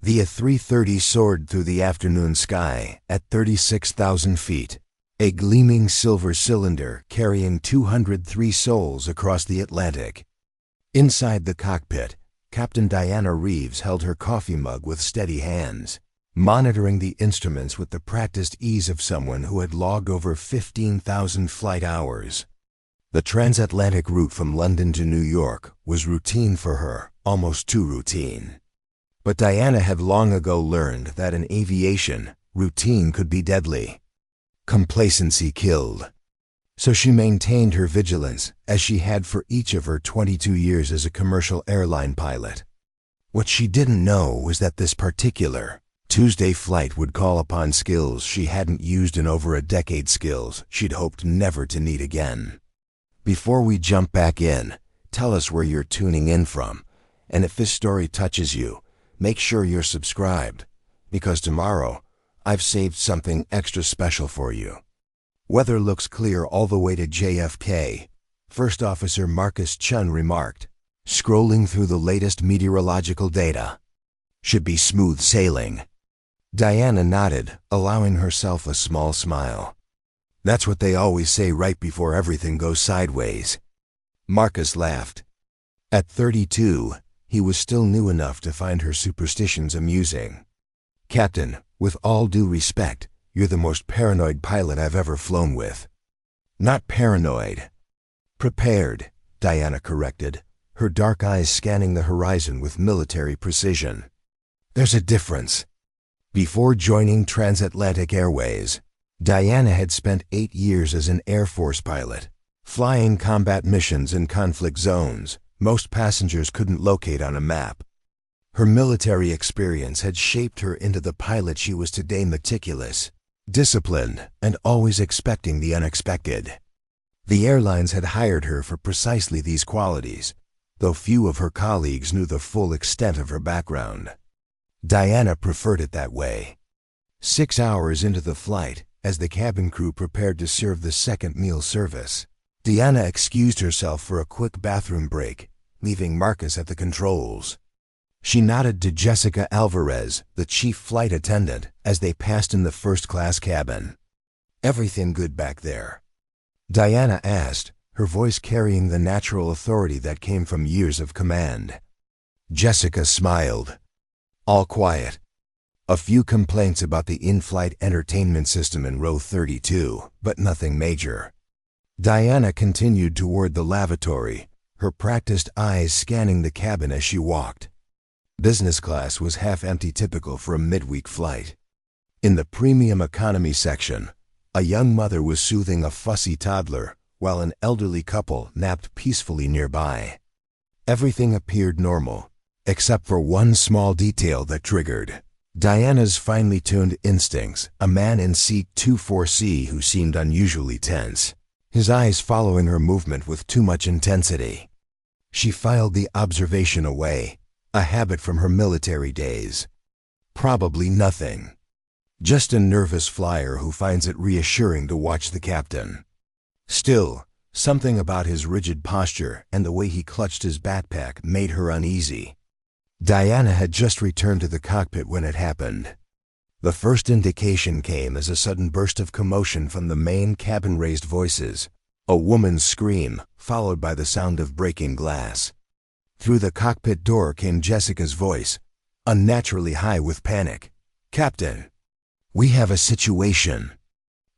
The A330 soared through the afternoon sky at 36,000 feet, a gleaming silver cylinder carrying 203 souls across the Atlantic. Inside the cockpit, Captain Diana Reeves held her coffee mug with steady hands, monitoring the instruments with the practiced ease of someone who had logged over 15,000 flight hours. The transatlantic route from London to New York was routine for her, almost too routine. But Diana had long ago learned that in aviation, routine could be deadly. Complacency killed. So she maintained her vigilance, as she had for each of her 22 years as a commercial airline pilot. What she didn't know was that this particular Tuesday flight would call upon skills she hadn't used in over a decade, skills she'd hoped never to need again. Before we jump back in, tell us where you're tuning in from, and if this story touches you, make sure you're subscribed, because tomorrow I've saved something extra special for you. Weather looks clear all the way to JFK, First Officer Marcus Chen remarked, scrolling through the latest meteorological data. Should be smooth sailing. Diana nodded, allowing herself a small smile. That's what they always say right before everything goes sideways. Marcus laughed. At 32, he was still new enough to find her superstitions amusing. Captain, with all due respect, you're the most paranoid pilot I've ever flown with. Not paranoid. Prepared, Diana corrected, her dark eyes scanning the horizon with military precision. There's a difference. Before joining Transatlantic Airways, Diana had spent 8 years as an Air Force pilot, flying combat missions in conflict zones most passengers couldn't locate on a map. Her military experience had shaped her into the pilot she was today: meticulous, disciplined, and always expecting the unexpected. The airlines had hired her for precisely these qualities, though few of her colleagues knew the full extent of her background. Diana preferred it that way. 6 hours into the flight, as the cabin crew prepared to serve the second meal service, Diana excused herself for a quick bathroom break, leaving Marcus at the controls. She nodded to Jessica Alvarez, the chief flight attendant, as they passed in the first-class cabin. "Everything good back there?" Diana asked, her voice carrying the natural authority that came from years of command. Jessica smiled. "All quiet. A few complaints about the in-flight entertainment system in row 32, but nothing major." Diana continued toward the lavatory, her practiced eyes scanning the cabin as she walked. Business class was half empty, typical for a midweek flight. In the premium economy section, a young mother was soothing a fussy toddler, while an elderly couple napped peacefully nearby. Everything appeared normal, except for one small detail that triggered Diana's finely tuned instincts: a man in seat 24C who seemed unusually tense, his eyes following her movement with too much intensity. She filed the observation away, a habit from her military days. Probably nothing. Just a nervous flyer who finds it reassuring to watch the captain. Still, something about his rigid posture and the way he clutched his backpack made her uneasy. Diana had just returned to the cockpit when it happened. The first indication came as a sudden burst of commotion from the main cabin, raised voices, a woman's scream, followed by the sound of breaking glass. Through the cockpit door came Jessica's voice, unnaturally high with panic. "Captain, we have a situation."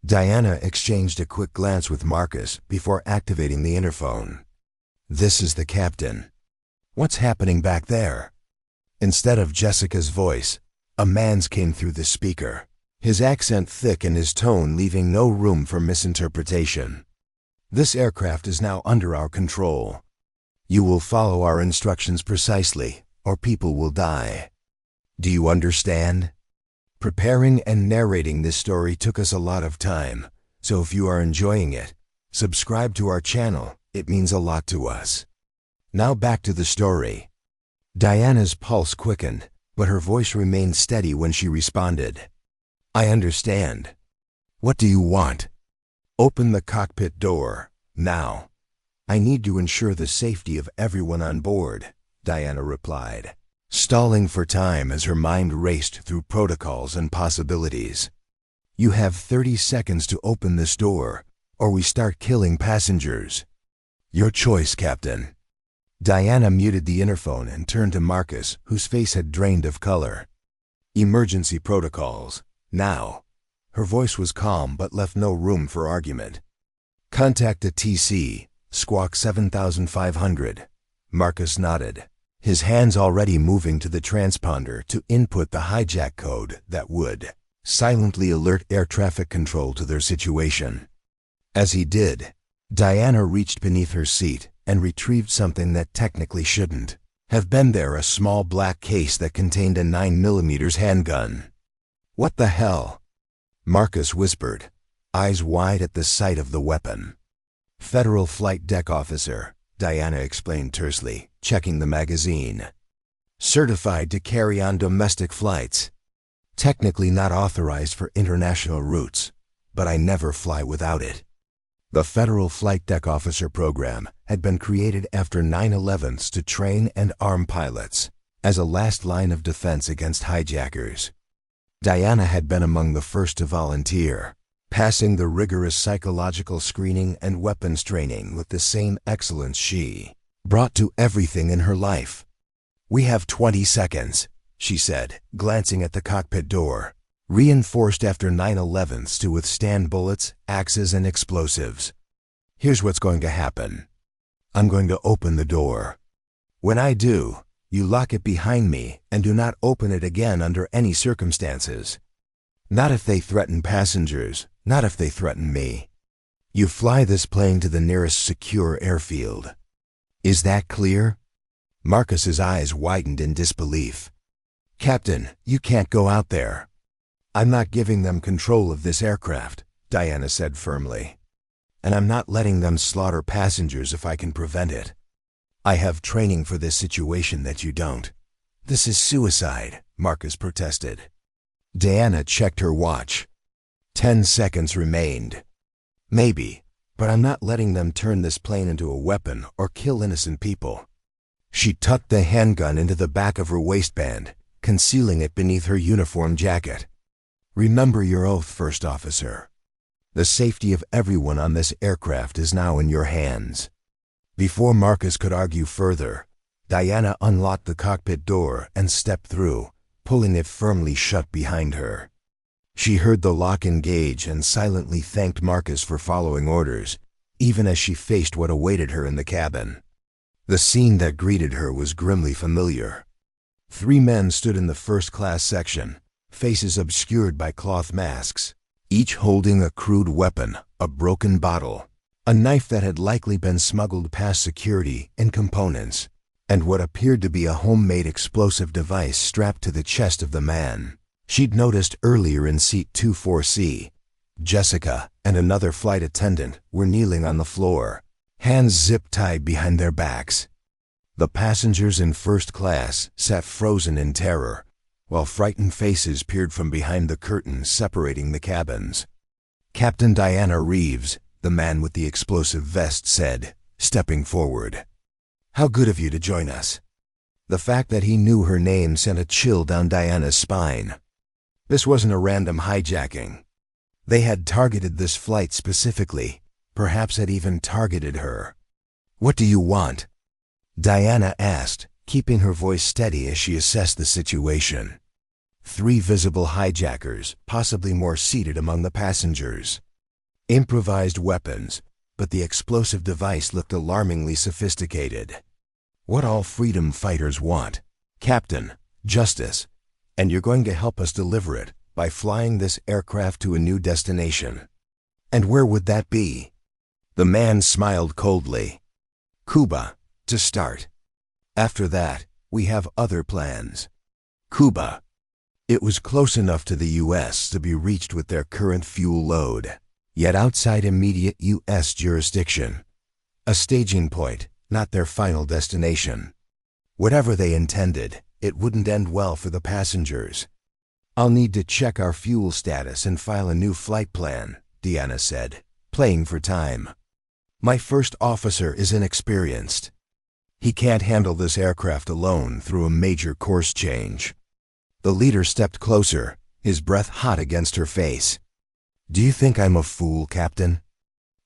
Diana exchanged a quick glance with Marcus before activating the interphone. "This is the captain. What's happening back there?" Instead of Jessica's voice, a man's came through the speaker, his accent thick and his tone leaving no room for misinterpretation. "This aircraft is now under our control. You will follow our instructions precisely, or people will die. Do you understand?" Preparing and narrating this story took us a lot of time, so if you are enjoying it, subscribe to our channel. It means a lot to us. Now back to the story. Diana's pulse quickened, but her voice remained steady when she responded. "I understand. What do you want?" "Open the cockpit door, now. I need to ensure the safety of everyone on board," Diana replied. stalling for time as her mind raced through protocols and possibilities. "You have 30 seconds to open this door, or we start killing passengers." "Your choice, Captain." Diana muted the interphone and turned to Marcus, whose face had drained of color. "Emergency protocols, now." Her voice was calm but left no room for argument. "Contact a TC, squawk 7500. Marcus nodded, his hands already moving to the transponder to input the hijack code that would silently alert air traffic control to their situation. As he did, Diana reached beneath her seat and retrieved something that technically shouldn't have been there, a small black case that contained a 9mm handgun. "What the hell?" Marcus whispered, eyes wide at the sight of the weapon. "Federal flight deck officer," Diana explained tersely, checking the magazine. "Certified to carry on domestic flights. Technically not authorized for international routes, but I never fly without it." The Federal Flight Deck Officer program had been created after 9/11s to train and arm pilots as a last line of defense against hijackers. Diana had been among the first to volunteer, passing the rigorous psychological screening and weapons training with the same excellence she brought to everything in her life. "We have 20 seconds, she said, glancing at the cockpit door, reinforced after 9/11s to withstand bullets, axes, and explosives. "Here's what's going to happen. I'm going to open the door. When I do, you lock it behind me and do not open it again under any circumstances. Not if they threaten passengers, not if they threaten me. You fly this plane to the nearest secure airfield. Is that clear?" Marcus's eyes widened in disbelief. "Captain, you can't go out there." "I'm not giving them control of this aircraft," Diana said firmly. "And I'm not letting them slaughter passengers if I can prevent it. I have training for this situation that you don't." "This is suicide," Marcus protested. Diana checked her watch. 10 seconds remained. "Maybe, but I'm not letting them turn this plane into a weapon or kill innocent people." She tucked the handgun into the back of her waistband, concealing it beneath her uniform jacket. "Remember your oath, First Officer. The safety of everyone on this aircraft is now in your hands." Before Marcus could argue further, Diana unlocked the cockpit door and stepped through, pulling it firmly shut behind her. She heard the lock engage and silently thanked Marcus for following orders, even as she faced what awaited her in the cabin. The scene that greeted her was grimly familiar. 3 men stood in the first-class section, faces obscured by cloth masks, each holding a crude weapon, a broken bottle, a knife that had likely been smuggled past security in components, and what appeared to be a homemade explosive device strapped to the chest of the man she'd noticed earlier in seat 24C. Jessica and another flight attendant were kneeling on the floor, hands zip-tied behind their backs. The passengers in first class sat frozen in terror, while frightened faces peered from behind the curtains separating the cabins. Captain Diana Reeves, the man with the explosive vest, said, stepping forward, "How good of you to join us." The fact that he knew her name sent a chill down Diana's spine. This wasn't a random hijacking. They had targeted this flight specifically, perhaps had even targeted her. "What do you want?" Diana asked, keeping her voice steady as she assessed the situation. 3 visible hijackers, possibly more, seated among the passengers. Improvised weapons, but the explosive device looked alarmingly sophisticated. "What all freedom fighters want, Captain, justice, and you're going to help us deliver it by flying this aircraft to a new destination." "And where would that be?" The man smiled coldly. "Cuba, to start. After that, we have other plans." Cuba. It was close enough to the U.S. to be reached with their current fuel load, yet outside immediate U.S. jurisdiction. A staging point, not their final destination. Whatever they intended, it wouldn't end well for the passengers. "I'll need to check our fuel status and file a new flight plan," Diana said, playing for time. "My first officer is inexperienced." He can't handle this aircraft alone through a major course change. The leader stepped closer, his breath hot against her face. Do you think I'm a fool, Captain?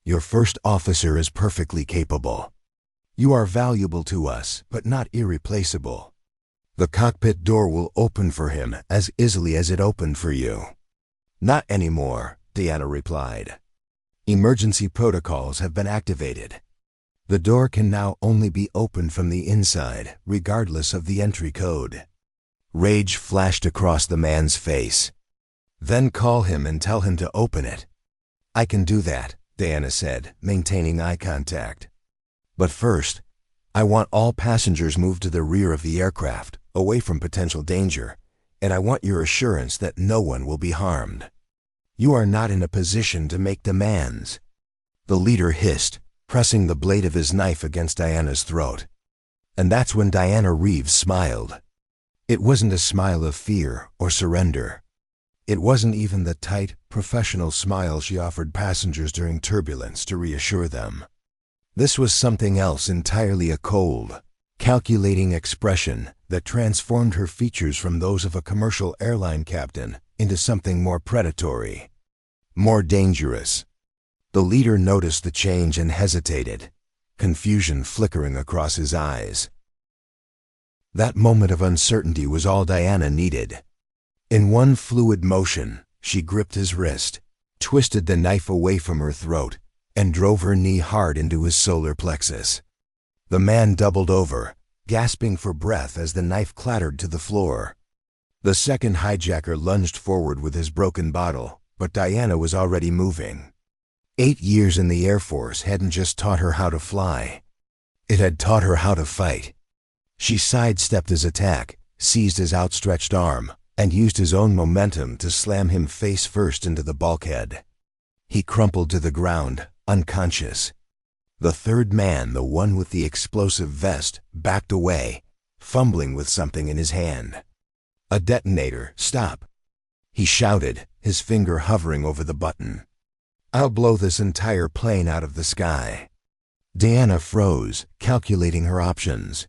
Your first officer is perfectly capable. You are valuable to us, but not irreplaceable. The cockpit door will open for him as easily as it opened for you. Not anymore, Diana replied. Emergency protocols have been activated. The door can now only be opened from the inside, regardless of the entry code. Rage flashed across the man's face. Then call him and tell him to open it. I can do that, Diana said, maintaining eye contact. But first, I want all passengers moved to the rear of the aircraft, away from potential danger, and I want your assurance that no one will be harmed. You are not in a position to make demands. The leader hissed, pressing the blade of his knife against Diana's throat. And that's when Diana Reeves smiled. It wasn't a smile of fear or surrender. It wasn't even the tight, professional smile she offered passengers during turbulence to reassure them. This was something else entirely, a cold, calculating expression that transformed her features from those of a commercial airline captain into something more predatory, more dangerous. The leader noticed the change and hesitated, confusion flickering across his eyes. That moment of uncertainty was all Diana needed. In one fluid motion, she gripped his wrist, twisted the knife away from her throat, and drove her knee hard into his solar plexus. The man doubled over, gasping for breath as the knife clattered to the floor. The second hijacker lunged forward with his broken bottle, but Diana was already moving. 8 years in the Air Force hadn't just taught her how to fly. It had taught her how to fight. She sidestepped his attack, seized his outstretched arm, and used his own momentum to slam him face first into the bulkhead. He crumpled to the ground, unconscious. The third man, the one with the explosive vest, backed away, fumbling with something in his hand. A detonator. Stop! He shouted, his finger hovering over the button. I'll blow this entire plane out of the sky. Diana froze, calculating her options.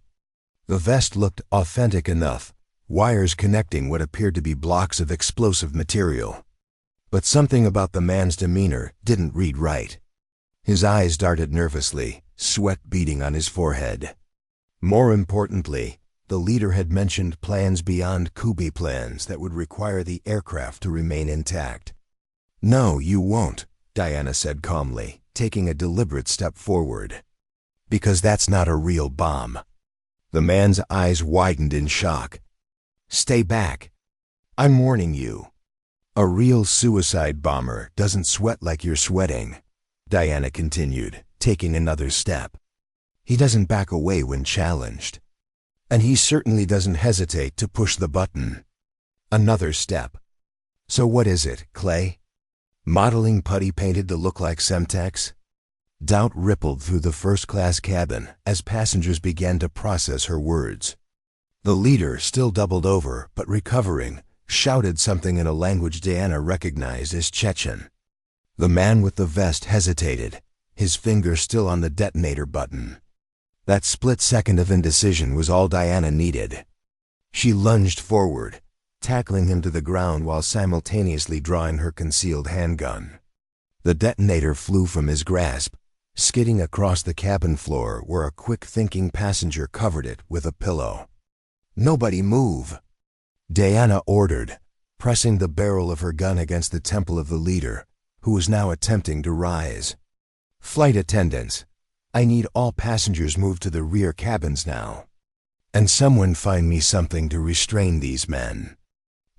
The vest looked authentic enough, wires connecting what appeared to be blocks of explosive material. But something about the man's demeanor didn't read right. His eyes darted nervously, sweat beading on his forehead. More importantly, the leader had mentioned plans beyond Kubi plans that would require the aircraft to remain intact. No, you won't, Diana said calmly, taking a deliberate step forward. Because that's not a real bomb. The man's eyes widened in shock. Stay back. I'm warning you. A real suicide bomber doesn't sweat like you're sweating, Diana continued, taking another step. He doesn't back away when challenged. And he certainly doesn't hesitate to push the button. Another step. So what is it, Clay? Modeling putty painted to look like Semtex? Doubt rippled through the first-class cabin as passengers began to process her words. The leader, still doubled over but recovering, shouted something in a language Diana recognized as Chechen. The man with the vest hesitated, his finger still on the detonator button. That split second of indecision was all Diana needed. She lunged forward, tackling him to the ground while simultaneously drawing her concealed handgun. The detonator flew from his grasp, skidding across the cabin floor where a quick-thinking passenger covered it with a pillow. Nobody move, Diana ordered, pressing the barrel of her gun against the temple of the leader, who was now attempting to rise. Flight attendants, I need all passengers moved to the rear cabins now. And someone find me something to restrain these men.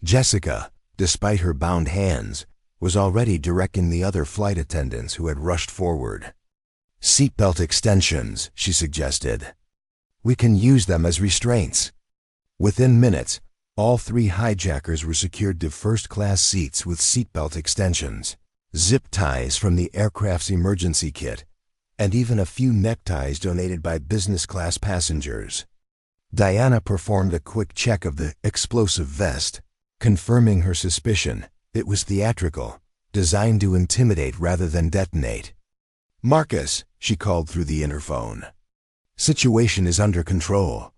Jessica, despite her bound hands, was already directing the other flight attendants who had rushed forward. Seatbelt extensions, she suggested. We can use them as restraints. Within minutes, all 3 hijackers were secured to first-class seats with seatbelt extensions, zip ties from the aircraft's emergency kit, and even a few neckties donated by business-class passengers. Diana performed a quick check of the explosive vest, confirming her suspicion. It was theatrical, designed to intimidate rather than detonate. Marcus, she called through the interphone. Situation is under control.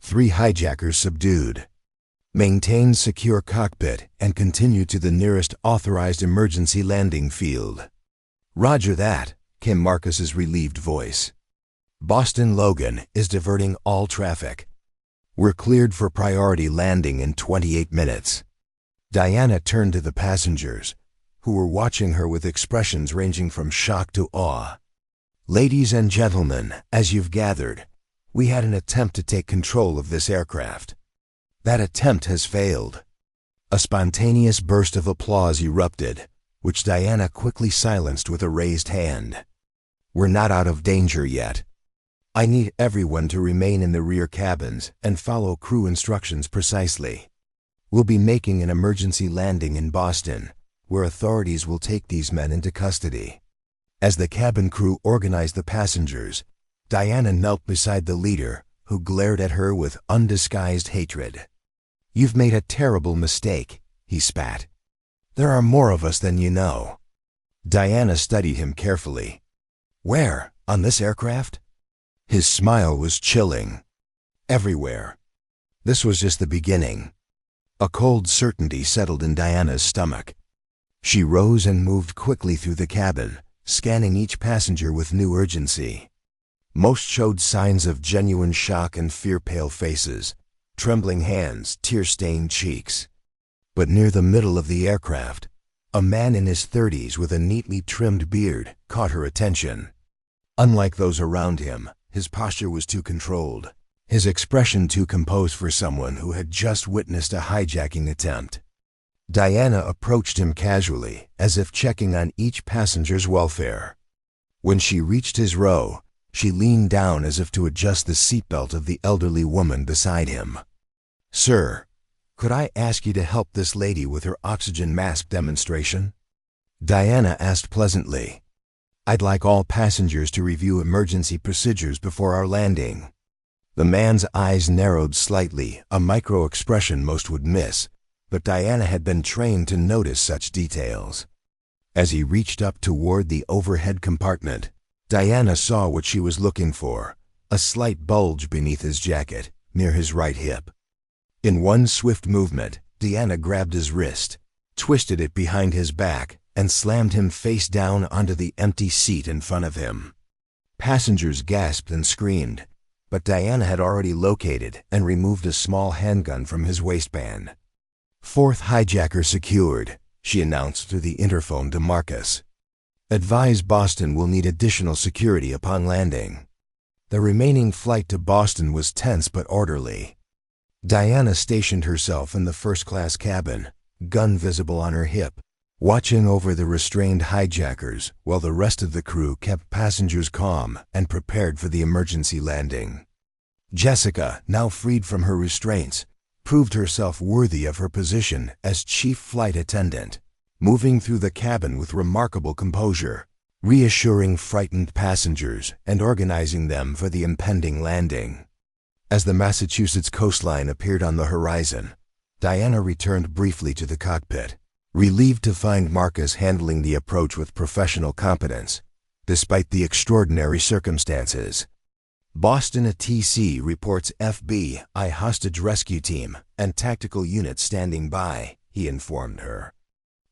3 hijackers subdued. Maintain secure cockpit and continue to the nearest authorized emergency landing field." "Roger that," came Marcus's relieved voice. "Boston Logan is diverting all traffic. We're cleared for priority landing in 28 minutes." Diana turned to the passengers, who were watching her with expressions ranging from shock to awe. "Ladies and gentlemen, as you've gathered, we had an attempt to take control of this aircraft. That attempt has failed." A spontaneous burst of applause erupted, which Diana quickly silenced with a raised hand. "We're not out of danger yet. I need everyone to remain in the rear cabins and follow crew instructions precisely. We'll be making an emergency landing in Boston, where authorities will take these men into custody." As the cabin crew organized the passengers, Diana knelt beside the leader, who glared at her with undisguised hatred. "You've made a terrible mistake," he spat. "There are more of us than you know." Diana studied him carefully. "Where? On this aircraft?" His smile was chilling. "Everywhere." This was just the beginning. A cold certainty settled in Diana's stomach. She rose and moved quickly through the cabin, scanning each passenger with new urgency. Most showed signs of genuine shock and fear-pale faces, trembling hands, tear-stained cheeks. But near the middle of the aircraft, a man in his 30s with a neatly trimmed beard caught her attention. Unlike those around him, his posture was too controlled, his expression too composed for someone who had just witnessed a hijacking attempt. Diana approached him casually, as if checking on each passenger's welfare. When she reached his row, she leaned down as if to adjust the seatbelt of the elderly woman beside him. "Sir, could I ask you to help this lady with her oxygen mask demonstration?" Diana asked pleasantly. "I'd like all passengers to review emergency procedures before our landing." The man's eyes narrowed slightly, a micro-expression most would miss, but Diana had been trained to notice such details. As he reached up toward the overhead compartment, Diana saw what she was looking for, a slight bulge beneath his jacket, near his right hip. In one swift movement, Diana grabbed his wrist, twisted it behind his back, and slammed him face down onto the empty seat in front of him. Passengers gasped and screamed, but Diana had already located and removed a small handgun from his waistband. "Fourth hijacker secured," she announced through the interphone to Marcus. "Advise Boston will need additional security upon landing." The remaining flight to Boston was tense but orderly. Diana stationed herself in the first-class cabin, gun visible on her hip, watching over the restrained hijackers while the rest of the crew kept passengers calm and prepared for the emergency landing. Jessica, now freed from her restraints, proved herself worthy of her position as chief flight attendant, moving through the cabin with remarkable composure, reassuring frightened passengers and organizing them for the impending landing. As the Massachusetts coastline appeared on the horizon, Diana returned briefly to the cockpit, relieved to find Marcus handling the approach with professional competence, despite the extraordinary circumstances. "Boston ATC reports FBI hostage rescue team and tactical unit standing by," he informed her.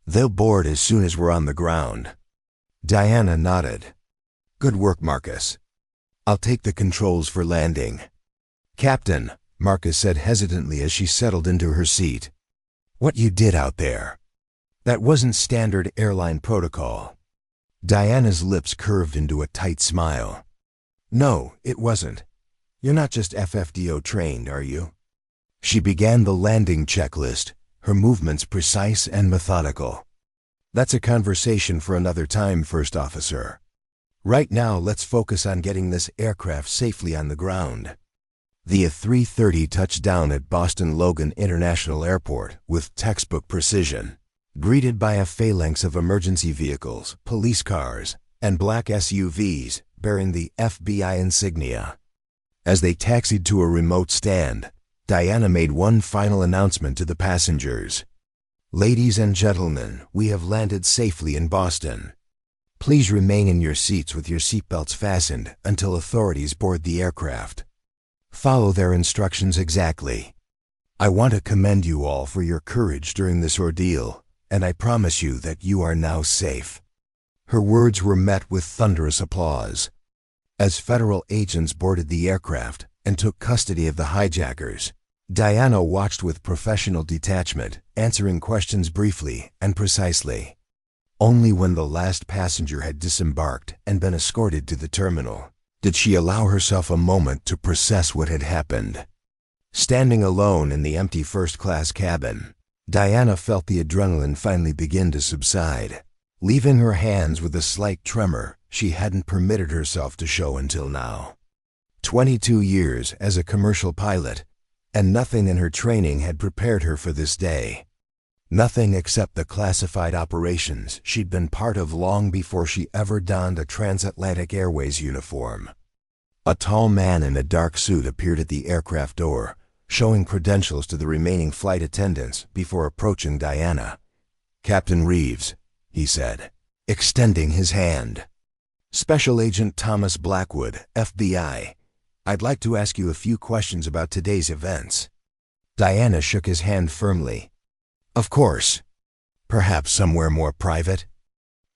"They'll board as soon as we're on the ground." Diana nodded. "Good work, Marcus. I'll take the controls for landing." "Captain," Marcus said hesitantly as she settled into her seat, "what you did out there, that wasn't standard airline protocol." Diana's lips curved into a tight smile. "No, it wasn't. You're not just FFDO trained, are you?" She began the landing checklist, her movements precise and methodical. "That's a conversation for another time, First Officer. Right now, let's focus on getting this aircraft safely on the ground." The A330 touched down at Boston Logan International Airport with textbook precision, greeted by a phalanx of emergency vehicles, police cars, and black SUVs bearing the FBI insignia. As they taxied to a remote stand, Diana made one final announcement to the passengers. "Ladies and gentlemen, we have landed safely in Boston. Please remain in your seats with your seatbelts fastened until authorities board the aircraft. Follow their instructions exactly. I want to commend you all for your courage during this ordeal, and I promise you that you are now safe." Her words were met with thunderous applause. As federal agents boarded the aircraft and took custody of the hijackers, Diana watched with professional detachment, answering questions briefly and precisely. Only when the last passenger had disembarked and been escorted to the terminal did she allow herself a moment to process what had happened. Standing alone in the empty first-class cabin, Diana felt the adrenaline finally begin to subside, leaving her hands with a slight tremor she hadn't permitted herself to show until now. 22 years as a commercial pilot, and nothing in her training had prepared her for this day. Nothing except the classified operations she'd been part of long before she ever donned a transatlantic airways uniform. A tall man in a dark suit appeared at the aircraft door, showing credentials to the remaining flight attendants before approaching Diana. "Captain Reeves," he said, extending his hand. "Special Agent Thomas Blackwood, FBI. I'd like to ask you a few questions about today's events." Diana shook his hand firmly. "Of course. Perhaps somewhere more private?"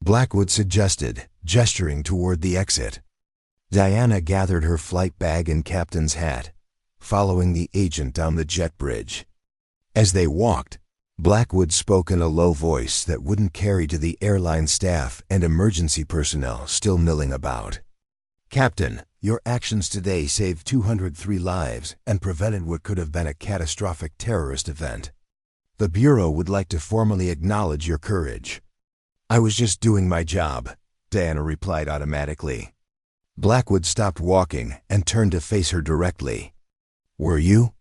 Blackwood suggested, gesturing toward the exit. Diana gathered her flight bag and captain's hat, following the agent down the jet bridge. As they walked, Blackwood spoke in a low voice that wouldn't carry to the airline staff and emergency personnel still milling about. "Captain, your actions today saved 203 lives and prevented what could have been a catastrophic terrorist event. The Bureau would like to formally acknowledge your courage." "I was just doing my job," Diana replied automatically. Blackwood stopped walking and turned to face her directly. "Were you?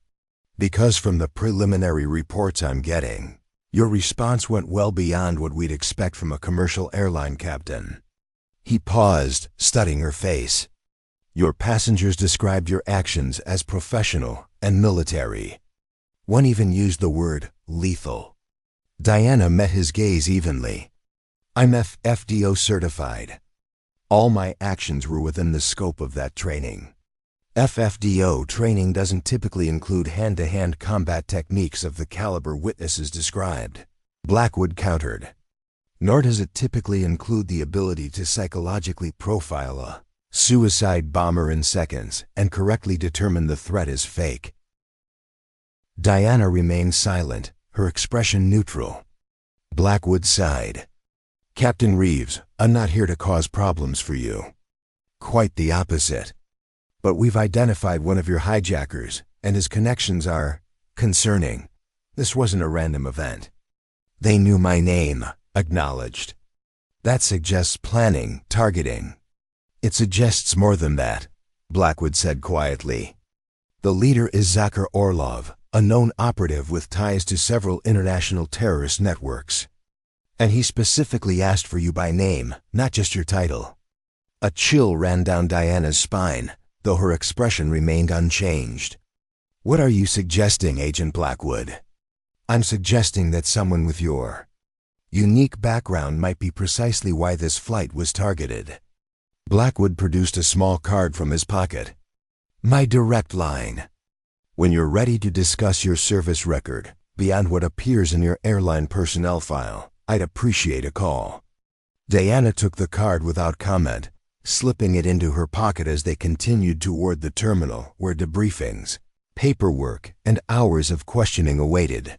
Because from the preliminary reports I'm getting, your response went well beyond what we'd expect from a commercial airline captain." He paused, studying her face. "Your passengers described your actions as professional and military. One even used the word lethal." Diana met his gaze evenly. "I'm FFDO certified. All my actions were within the scope of that training. FFDO training doesn't typically include hand-to-hand combat techniques of the caliber witnesses described," Blackwood countered. "Nor does it typically include the ability to psychologically profile a suicide bomber in seconds and correctly determine the threat is fake." Diana remained silent, her expression neutral. Blackwood sighed. "Captain Reeves, I'm not here to cause problems for you. Quite the opposite. But we've identified one of your hijackers, and his connections are concerning. This wasn't a random event." "They knew my name," acknowledged. "That suggests planning, targeting." "It suggests more than that," Blackwood said quietly. "The leader is Zakhar Orlov, a known operative with ties to several international terrorist networks. And he specifically asked for you by name, not just your title." A chill ran down Diana's spine, though her expression remained unchanged. "What are you suggesting, Agent Blackwood?" "I'm suggesting that someone with your unique background might be precisely why this flight was targeted." Blackwood produced a small card from his pocket. "My direct line. When you're ready to discuss your service record, beyond what appears in your airline personnel file, I'd appreciate a call." Diana took the card without comment, slipping it into her pocket as they continued toward the terminal where debriefings, paperwork, and hours of questioning awaited.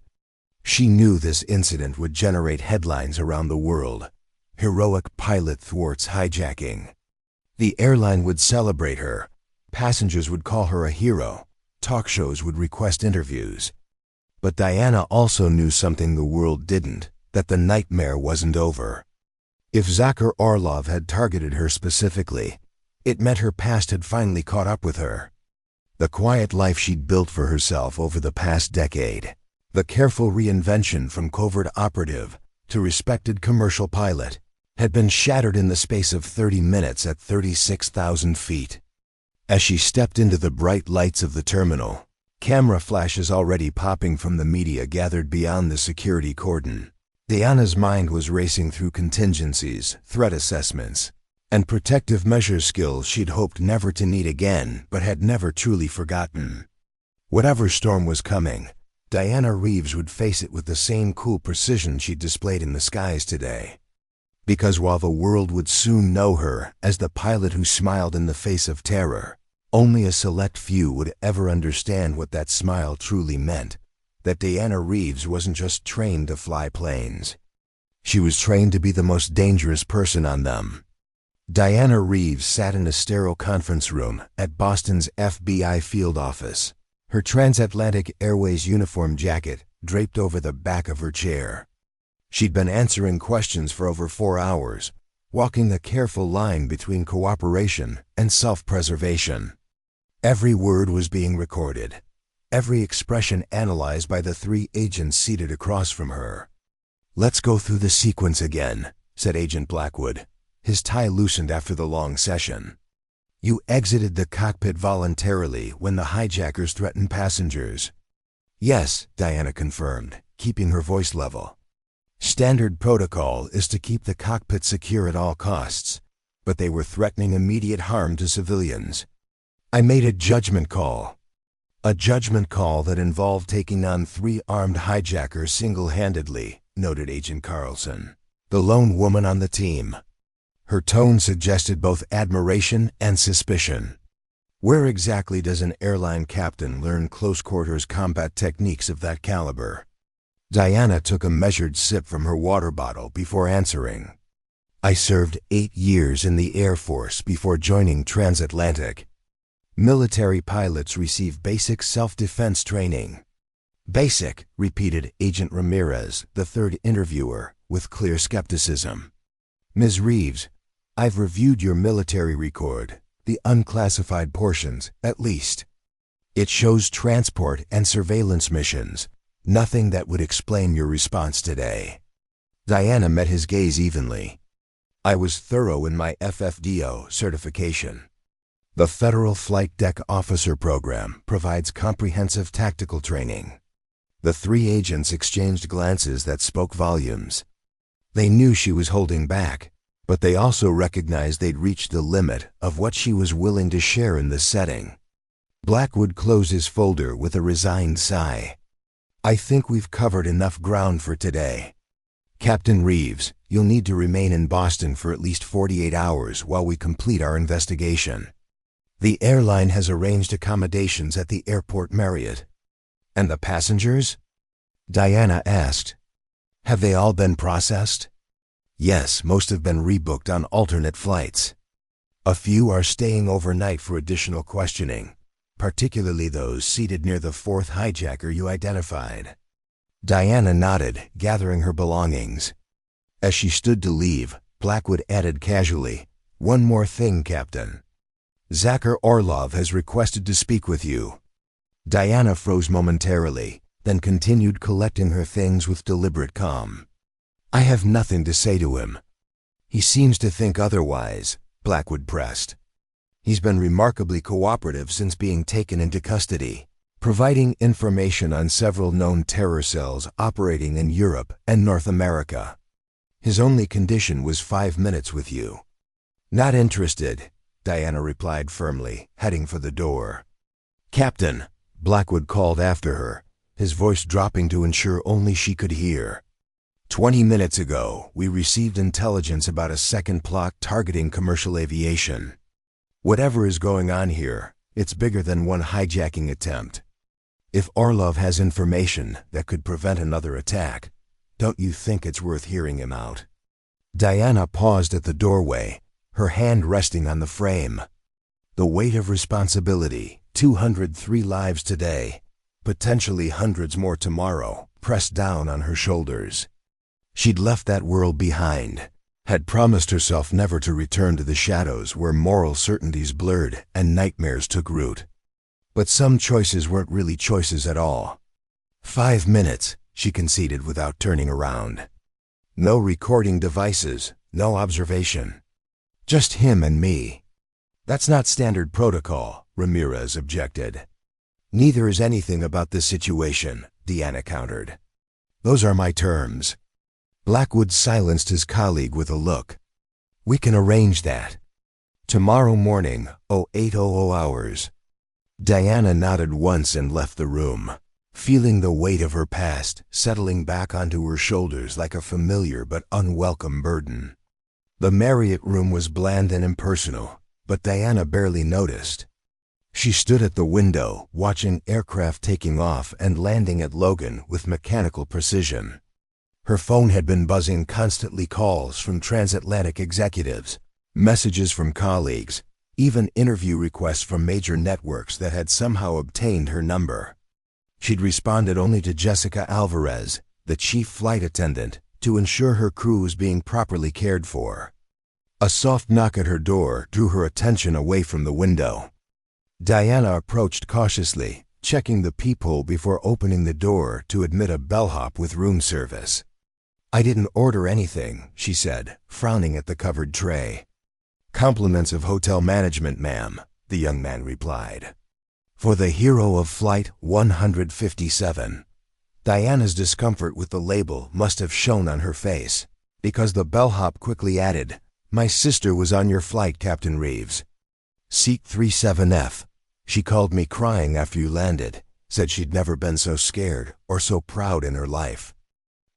She knew this incident would generate headlines around the world. "Heroic pilot thwarts hijacking." The airline would celebrate her. Passengers would call her a hero. Talk shows would request interviews. But Diana also knew something the world didn't, that the nightmare wasn't over. If Zakhar Orlov had targeted her specifically, it meant her past had finally caught up with her. The quiet life she'd built for herself over the past decade, the careful reinvention from covert operative to respected commercial pilot, had been shattered in the space of 30 minutes at 36,000 feet. As she stepped into the bright lights of the terminal, camera flashes already popping from the media gathered beyond the security cordon, Diana's mind was racing through contingencies, threat assessments, and protective measure skills she'd hoped never to need again but had never truly forgotten. Whatever storm was coming, Diana Reeves would face it with the same cool precision she'd displayed in the skies today. Because while the world would soon know her as the pilot who smiled in the face of terror, only a select few would ever understand what that smile truly meant. That Diana Reeves wasn't just trained to fly planes. She was trained to be the most dangerous person on them. Diana Reeves sat in a sterile conference room at Boston's FBI field office, her transatlantic airways uniform jacket draped over the back of her chair. She'd been answering questions for over 4 hours, walking the careful line between cooperation and self-preservation. Every word was being recorded, every expression analyzed by the 3 agents seated across from her. "Let's go through the sequence again," said Agent Blackwood, his tie loosened after the long session. "You exited the cockpit voluntarily when the hijackers threatened passengers." "Yes," Diana confirmed, keeping her voice level. "Standard protocol is to keep the cockpit secure at all costs, but they were threatening immediate harm to civilians. I made a judgment call. A judgment call that involved taking on 3 armed hijackers single-handedly," noted Agent Carlson, the lone woman on the team. Her tone suggested both admiration and suspicion. "Where exactly does an airline captain learn close-quarters combat techniques of that caliber?" Diana took a measured sip from her water bottle before answering. "I served 8 years in the Air Force before joining Transatlantic. Military pilots receive basic self-defense training." "Basic," repeated Agent Ramirez, the 3rd interviewer, with clear skepticism. "Ms. Reeves, I've reviewed your military record, the unclassified portions, at least. It shows transport and surveillance missions, nothing that would explain your response today." Diana met his gaze evenly. "I was thorough in my FFDO certification. The Federal Flight Deck Officer Program provides comprehensive tactical training." The 3 agents exchanged glances that spoke volumes. They knew she was holding back, but they also recognized they'd reached the limit of what she was willing to share in this setting. Blackwood closed his folder with a resigned sigh. "I think we've covered enough ground for today. Captain Reeves, you'll need to remain in Boston for at least 48 hours while we complete our investigation. The airline has arranged accommodations at the airport Marriott." "And the passengers?" Diana asked. "Have they all been processed?" "Yes, most have been rebooked on alternate flights. A few are staying overnight for additional questioning, particularly those seated near the 4th hijacker you identified." Diana nodded, gathering her belongings. As she stood to leave, Blackwood added casually, "One more thing, Captain. Zakir Orlov has requested to speak with you." Diana froze momentarily, then continued collecting her things with deliberate calm. "I have nothing to say to him." "He seems to think otherwise," Blackwood pressed. "He's been remarkably cooperative since being taken into custody, providing information on several known terror cells operating in Europe and North America. His only condition was 5 minutes with you." "Not interested," Diana replied firmly, heading for the door. "Captain," Blackwood called after her, his voice dropping to ensure only she could hear. 20 minutes ago, we received intelligence about a second plot targeting commercial aviation. Whatever is going on here, it's bigger than one hijacking attempt. If Orlov has information that could prevent another attack, don't you think it's worth hearing him out?" Diana paused at the doorway, her hand resting on the frame. The weight of responsibility, 203 lives today, potentially hundreds more tomorrow, pressed down on her shoulders. She'd left that world behind, had promised herself never to return to the shadows where moral certainties blurred and nightmares took root. But some choices weren't really choices at all. 5 minutes, she conceded without turning around. No recording devices, no observation. Just him and me. "That's not standard protocol," Ramirez objected. "Neither is anything about this situation," Diana countered. "Those are my terms." Blackwood silenced his colleague with a look. "We can arrange that. Tomorrow morning, 0800 hours." Diana nodded once and left the room, feeling the weight of her past settling back onto her shoulders like a familiar but unwelcome burden. The Marriott room was bland and impersonal, but Diana barely noticed. She stood at the window, watching aircraft taking off and landing at Logan with mechanical precision. Her phone had been buzzing constantly, calls from transatlantic executives, messages from colleagues, even interview requests from major networks that had somehow obtained her number. She'd responded only to Jessica Alvarez, the chief flight attendant, to ensure her crew was being properly cared for. A soft knock at her door drew her attention away from the window. Diana approached cautiously, checking the peephole before opening the door to admit a bellhop with room service. "I didn't order anything," she said, frowning at the covered tray. "Compliments of hotel management, ma'am," the young man replied. "For the hero of Flight 157. Diana's discomfort with the label must have shown on her face, because the bellhop quickly added, "My sister was on your flight, Captain Reeves. Seat 37F. She called me crying after you landed, said she'd never been so scared or so proud in her life."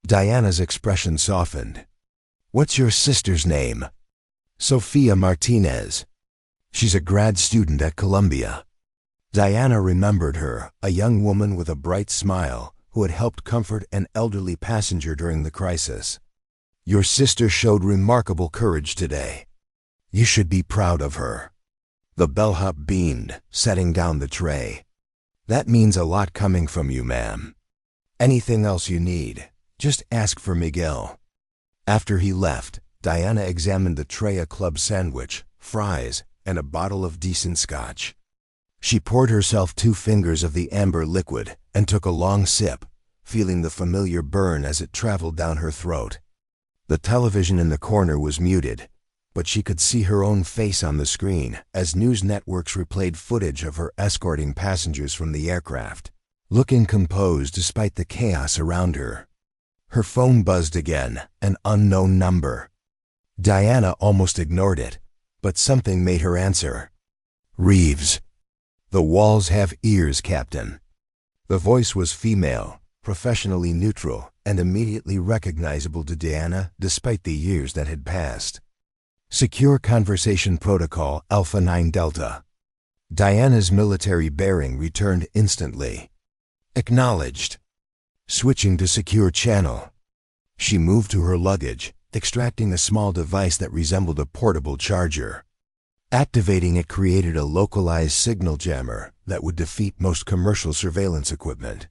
Diana's expression softened. "What's your sister's name?" "Sophia Martinez. She's a grad student at Columbia." Diana remembered her, a young woman with a bright smile who had helped comfort an elderly passenger during the crisis. "Your sister showed remarkable courage today. You should be proud of her." The bellhop beamed, setting down the tray. "That means a lot coming from you, ma'am. Anything else you need, just ask for Miguel." After he left, Diana examined the tray, a club sandwich, fries, and a bottle of decent scotch. She poured herself 2 fingers of the amber liquid and took a long sip, feeling the familiar burn as it traveled down her throat. The television in the corner was muted, but she could see her own face on the screen as news networks replayed footage of her escorting passengers from the aircraft, looking composed despite the chaos around her. Her phone buzzed again, an unknown number. Diana almost ignored it, but something made her answer. "Reeves." "The walls have ears, Captain." The voice was female, professionally neutral, and immediately recognizable to Diana despite the years that had passed. "Secure conversation protocol Alpha 9 Delta." Diana's military bearing returned instantly. "Acknowledged." Switching to secure channel. She moved to her luggage, extracting a small device that resembled a portable charger. Activating it created a localized signal jammer that would defeat most commercial surveillance equipment.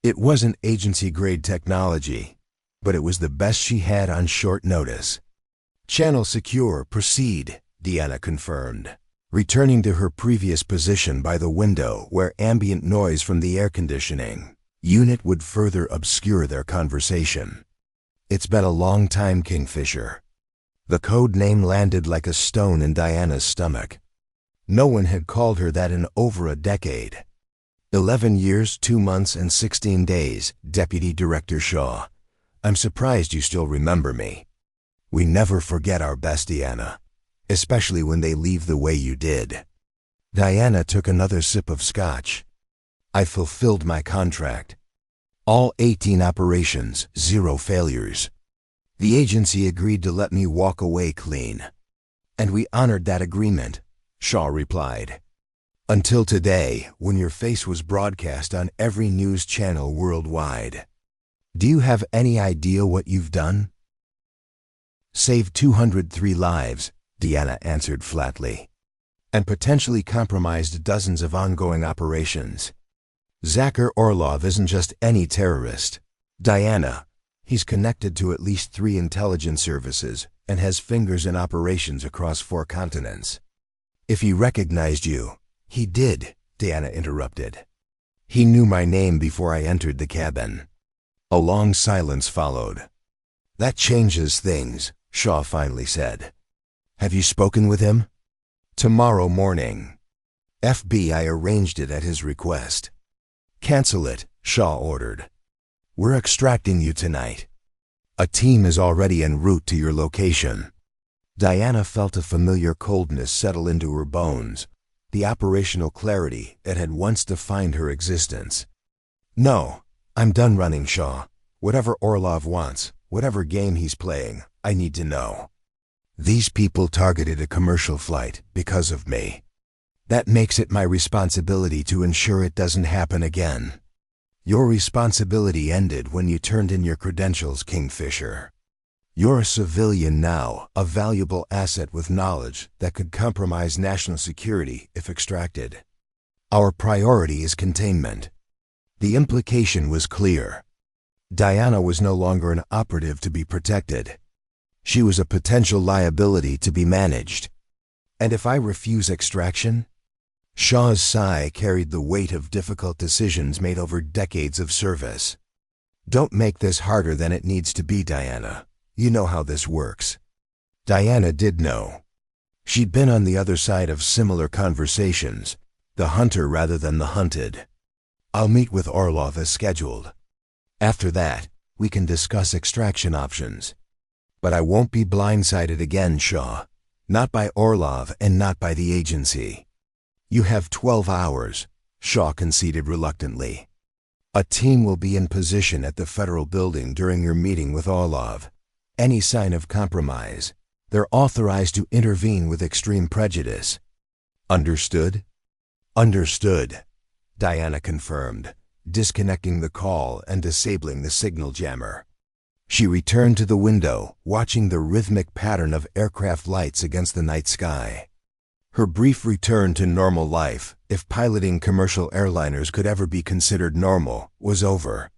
It wasn't agency-grade technology, but it was the best she had on short notice. "Channel secure, proceed," Diana confirmed, returning to her previous position by the window where ambient noise from the air conditioning unit would further obscure their conversation. "It's been a long time, Kingfisher." The code name landed like a stone in Diana's stomach. No one had called her that in over a decade. 11 years, 2 months, and 16 days, Deputy Director Shaw. "I'm surprised you still remember me. We never forget our best, Diana, especially when they leave the way you did." Diana took another sip of scotch. "I fulfilled my contract. All 18 operations, 0 failures. The agency agreed to let me walk away clean. And we honored that agreement," Shaw replied. "Until today, when your face was broadcast on every news channel worldwide. Do you have any idea what you've done?" "Saved 203 lives," Diana answered flatly, "and potentially compromised dozens of ongoing operations. Zakir Orlov isn't just any terrorist. Diana, he's connected to at least 3 intelligence services and has fingers in operations across 4 continents. If he recognized you—" "He did," Diana interrupted. "He knew my name before I entered the cabin." A long silence followed. "That changes things," Shaw finally said. "Have you spoken with him?" "Tomorrow morning. FBI arranged it at his request." "Cancel it," Shaw ordered. "We're extracting you tonight." A team is already en route to your location. Diana felt a familiar coldness settle into her bones, the operational clarity that had once defined her existence. No, I'm done running, Shaw. Whatever Orlov wants, whatever game he's playing, I need to know. These people targeted a commercial flight because of me. That makes it my responsibility to ensure it doesn't happen again. Your responsibility ended when you turned in your credentials, Kingfisher. You're a civilian now, a valuable asset with knowledge that could compromise national security if extracted. Our priority is containment. The implication was clear. Diana was no longer an operative to be protected. She was a potential liability to be managed. And if I refuse extraction? Shaw's sigh carried the weight of difficult decisions made over decades of service. Don't make this harder than it needs to be, Diana. You know how this works. Diana did know. She'd been on the other side of similar conversations, the hunter rather than the hunted. I'll meet with Orlov as scheduled. After that, we can discuss extraction options. But I won't be blindsided again, Shaw. Not by Orlov and not by the agency. You have 12 hours, Shaw conceded reluctantly. A team will be in position at the federal building during your meeting with Orlov. Any sign of compromise, they're authorized to intervene with extreme prejudice. Understood? Understood, Diana confirmed, disconnecting the call and disabling the signal jammer. She returned to the window, watching the rhythmic pattern of aircraft lights against the night sky. Her brief return to normal life, if piloting commercial airliners could ever be considered normal, was over.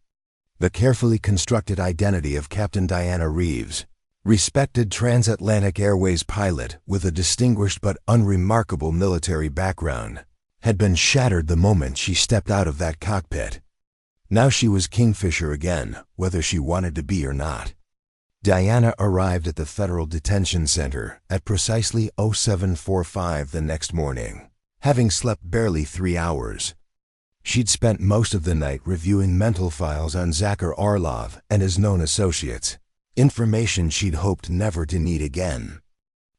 The carefully constructed identity of Captain Diana Reeves, respected transatlantic airways pilot with a distinguished but unremarkable military background, had been shattered the moment she stepped out of that cockpit. Now she was Kingfisher again, whether she wanted to be or not. Diana arrived at the Federal Detention Center at precisely 0745 the next morning, having slept barely 3 hours. She'd spent most of the night reviewing mental files on Zakhar Orlov and his known associates, information she'd hoped never to need again.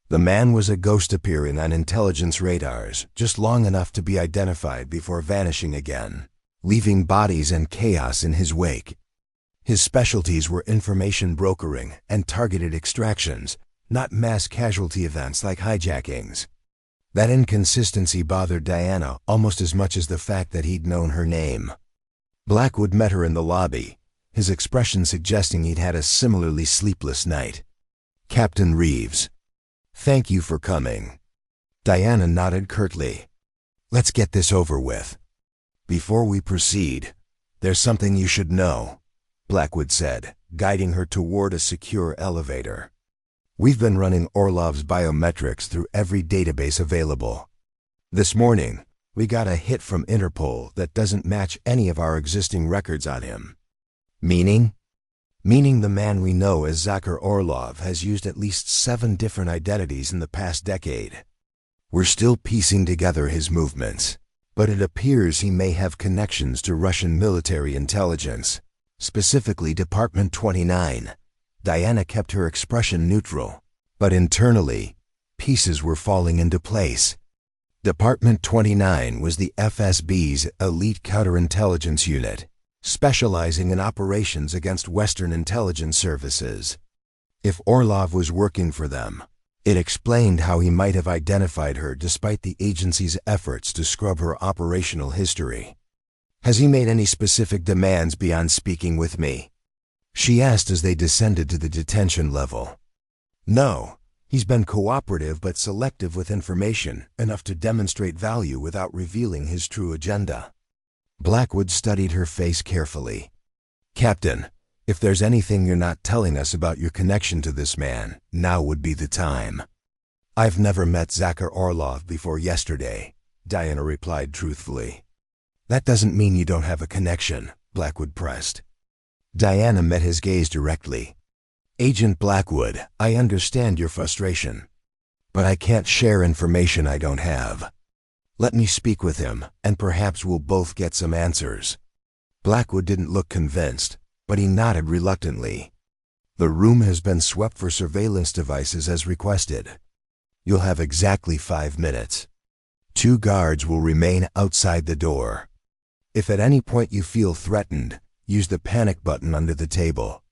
The man was a ghost appearing on intelligence radars just long enough to be identified before vanishing again, leaving bodies and chaos in his wake. His specialties were information brokering and targeted extractions, not mass casualty events like hijackings. That inconsistency bothered Diana almost as much as the fact that he'd known her name. Blackwood met her in the lobby, his expression suggesting he'd had a similarly sleepless night. Captain Reeves. Thank you for coming. Diana nodded curtly. Let's get this over with. Before we proceed, there's something you should know, Blackwood said, guiding her toward a secure elevator. We've been running Orlov's biometrics through every database available. This morning, we got a hit from Interpol that doesn't match any of our existing records on him. Meaning? Meaning the man we know as Zakhar Orlov has used at least 7 different identities in the past decade. We're still piecing together his movements, but it appears he may have connections to Russian military intelligence, specifically Department 29. Diana kept her expression neutral, but internally, pieces were falling into place. Department 29 was the FSB's elite counterintelligence unit, specializing in operations against Western intelligence services. If Orlov was working for them, it explained how he might have identified her despite the agency's efforts to scrub her operational history. Has he made any specific demands beyond speaking with me? She asked as they descended to the detention level. No, he's been cooperative but selective with information, enough to demonstrate value without revealing his true agenda. Blackwood studied her face carefully. Captain, if there's anything you're not telling us about your connection to this man, now would be the time. I've never met Zakhar Orlov before yesterday, Diana replied truthfully. That doesn't mean you don't have a connection, Blackwood pressed. Diana met his gaze directly. Agent Blackwood, I understand your frustration, but I can't share information I don't have. Let me speak with him, and perhaps we'll both get some answers. Blackwood didn't look convinced, but he nodded reluctantly. The room has been swept for surveillance devices as requested. You'll have exactly 5 minutes. 2 guards will remain outside the door. If at any point you feel threatened, use the panic button under the table.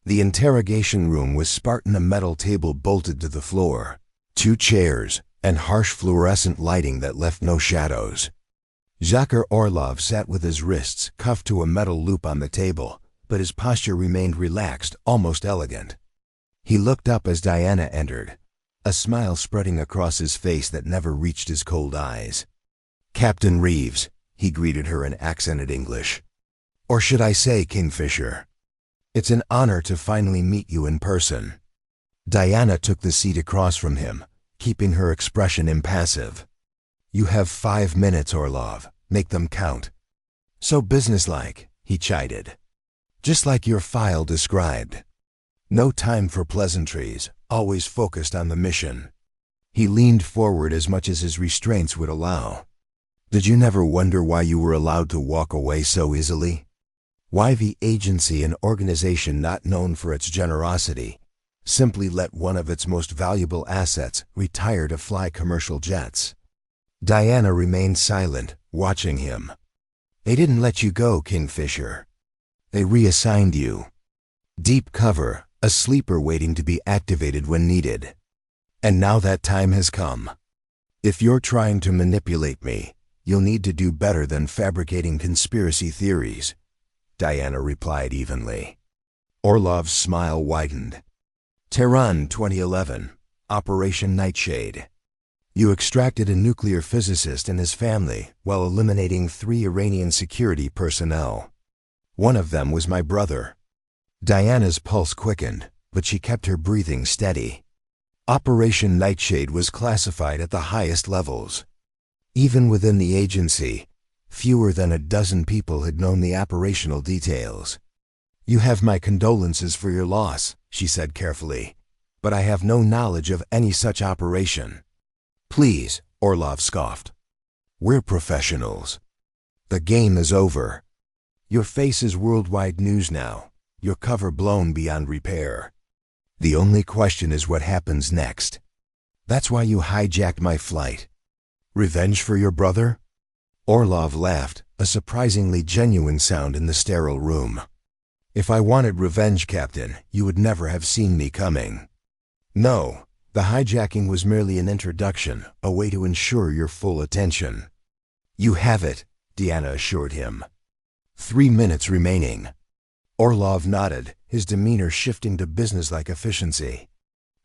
The interrogation room was Spartan, a metal table bolted to the floor, 2 chairs, and harsh fluorescent lighting that left no shadows. Zakir Orlov sat with his wrists cuffed to a metal loop on the table, but his posture remained relaxed, almost elegant. He looked up as Diana entered, a smile spreading across his face that never reached his cold eyes. "Captain Reeves," he greeted her in accented English. "Or should I say Kingfisher? It's an honor to finally meet you in person." Diana took the seat across from him, keeping her expression impassive. "You have 5 minutes, Orlov. Make them count." "So businesslike," he chided. "Just like your file described. No time for pleasantries, always focused on the mission." He leaned forward as much as his restraints would allow. "Did you never wonder why you were allowed to walk away so easily? Why the agency, an organization not known for its generosity, simply let one of its most valuable assets retire to fly commercial jets?" Diana remained silent, watching him. "They didn't let you go, Kingfisher. They reassigned you. Deep cover, a sleeper waiting to be activated when needed. And now that time has come. If you're trying to manipulate me, you'll need to do better than fabricating conspiracy theories," Diana replied evenly. Orlov's smile widened. "Tehran, 2011, Operation Nightshade. You extracted a nuclear physicist and his family while eliminating 3 Iranian security personnel. One of them was my brother." Diana's pulse quickened, but she kept her breathing steady. Operation Nightshade was classified at the highest levels. Even within the agency, fewer than a dozen people had known the operational details. "You have my condolences for your loss," she said carefully, "but I have no knowledge of any such operation." "Please," Orlov scoffed. "We're professionals. The game is over. Your face is worldwide news now, your cover blown beyond repair. The only question is what happens next. That's why you hijacked my flight. Revenge for your brother?" Orlov laughed, a surprisingly genuine sound in the sterile room. "If I wanted revenge, Captain, you would never have seen me coming. No, the hijacking was merely an introduction, a way to ensure your full attention." "You have it," Diana assured him. 3 minutes remaining. Orlov nodded, his demeanor shifting to businesslike efficiency.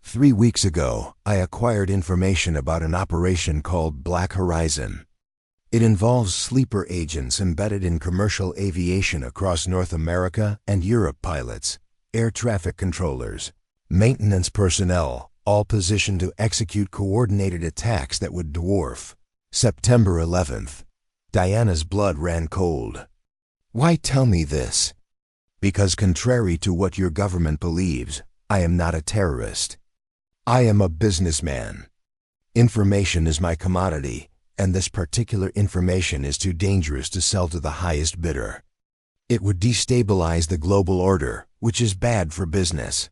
3 weeks ago, I acquired information about an operation called Black Horizon. It involves sleeper agents embedded in commercial aviation across North America and Europe, pilots, air traffic controllers, maintenance personnel, all positioned to execute coordinated attacks that would dwarf. September 11th. Diana's blood ran cold. "Why tell me this?" "Because contrary to what your government believes, I am not a terrorist. I am a businessman. Information is my commodity, and this particular information is too dangerous to sell to the highest bidder. It would destabilize the global order, which is bad for business."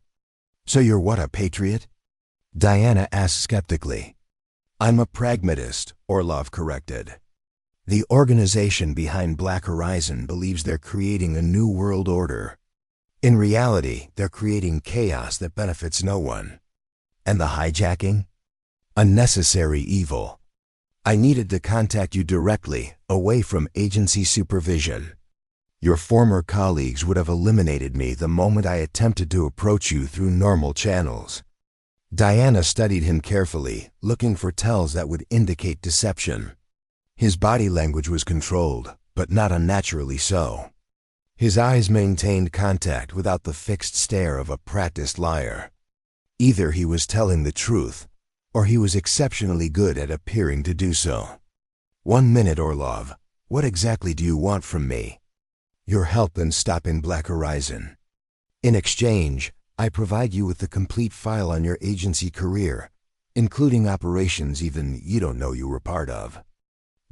"So you're what, a patriot?" Diana asked skeptically. "I'm a pragmatist," Orlov corrected. "The organization behind Black Horizon believes they're creating a new world order. In reality, they're creating chaos that benefits no one. And the hijacking? A necessary evil. I needed to contact you directly, away from agency supervision. Your former colleagues would have eliminated me the moment I attempted to approach you through normal channels." Diana studied him carefully, looking for tells that would indicate deception. His body language was controlled, but not unnaturally so. His eyes maintained contact without the fixed stare of a practiced liar. Either he was telling the truth, or he was exceptionally good at appearing to do so. 1 minute, Orlov. What exactly do you want from me?" "Your help in stopping Black Horizon. In exchange, I provide you with the complete file on your agency career, including operations even you don't know you were part of."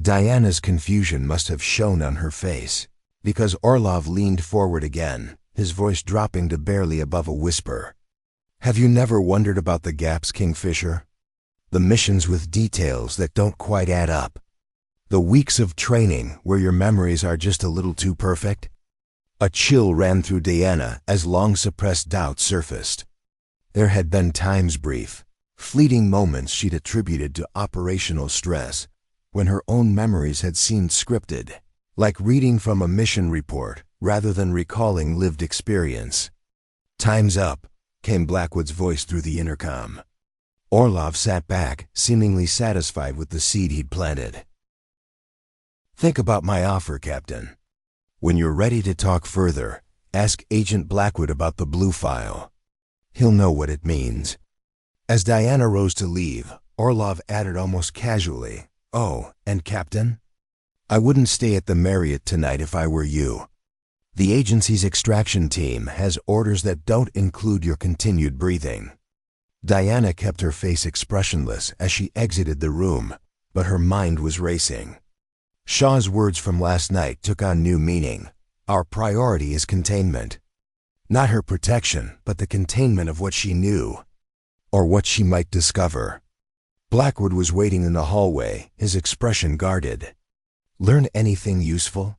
Diana's confusion must have shown on her face, because Orlov leaned forward again, his voice dropping to barely above a whisper. Have you never wondered about the gaps, Kingfisher? The missions with details that don't quite add up. The weeks of training where your memories are just a little too perfect? A chill ran through Diana as long-suppressed doubts surfaced. There had been times, brief, fleeting moments she'd attributed to operational stress, when her own memories had seemed scripted, like reading from a mission report rather than recalling lived experience. Time's up, came Blackwood's voice through the intercom. Orlov sat back, seemingly satisfied with the seed he'd planted. Think about my offer, Captain. When you're ready to talk further, ask Agent Blackwood about the blue file. He'll know what it means. As Diana rose to leave, Orlov added almost casually, Oh, and Captain? I wouldn't stay at the Marriott tonight if I were you. The agency's extraction team has orders that don't include your continued breathing. Diana kept her face expressionless as she exited the room, but her mind was racing. Shaw's words from last night took on new meaning. Our priority is containment. Not her protection, but the containment of what she knew, or what she might discover. Blackwood was waiting in the hallway, his expression guarded. Learn anything useful?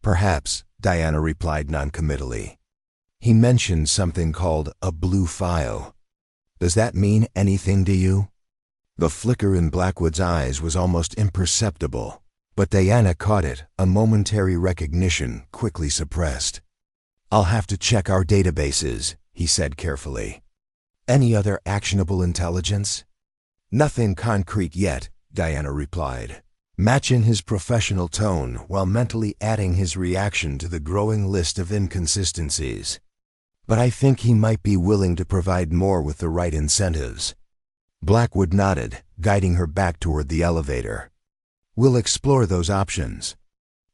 Perhaps, Diana replied noncommittally. He mentioned something called a blue file. Does that mean anything to you? The flicker in Blackwood's eyes was almost imperceptible, but Diana caught it, a momentary recognition quickly suppressed. I'll have to check our databases, he said carefully. Any other actionable intelligence? Nothing concrete yet, Diana replied, matching his professional tone while mentally adding his reaction to the growing list of inconsistencies. But I think he might be willing to provide more with the right incentives. Blackwood nodded, guiding her back toward the elevator. We'll explore those options.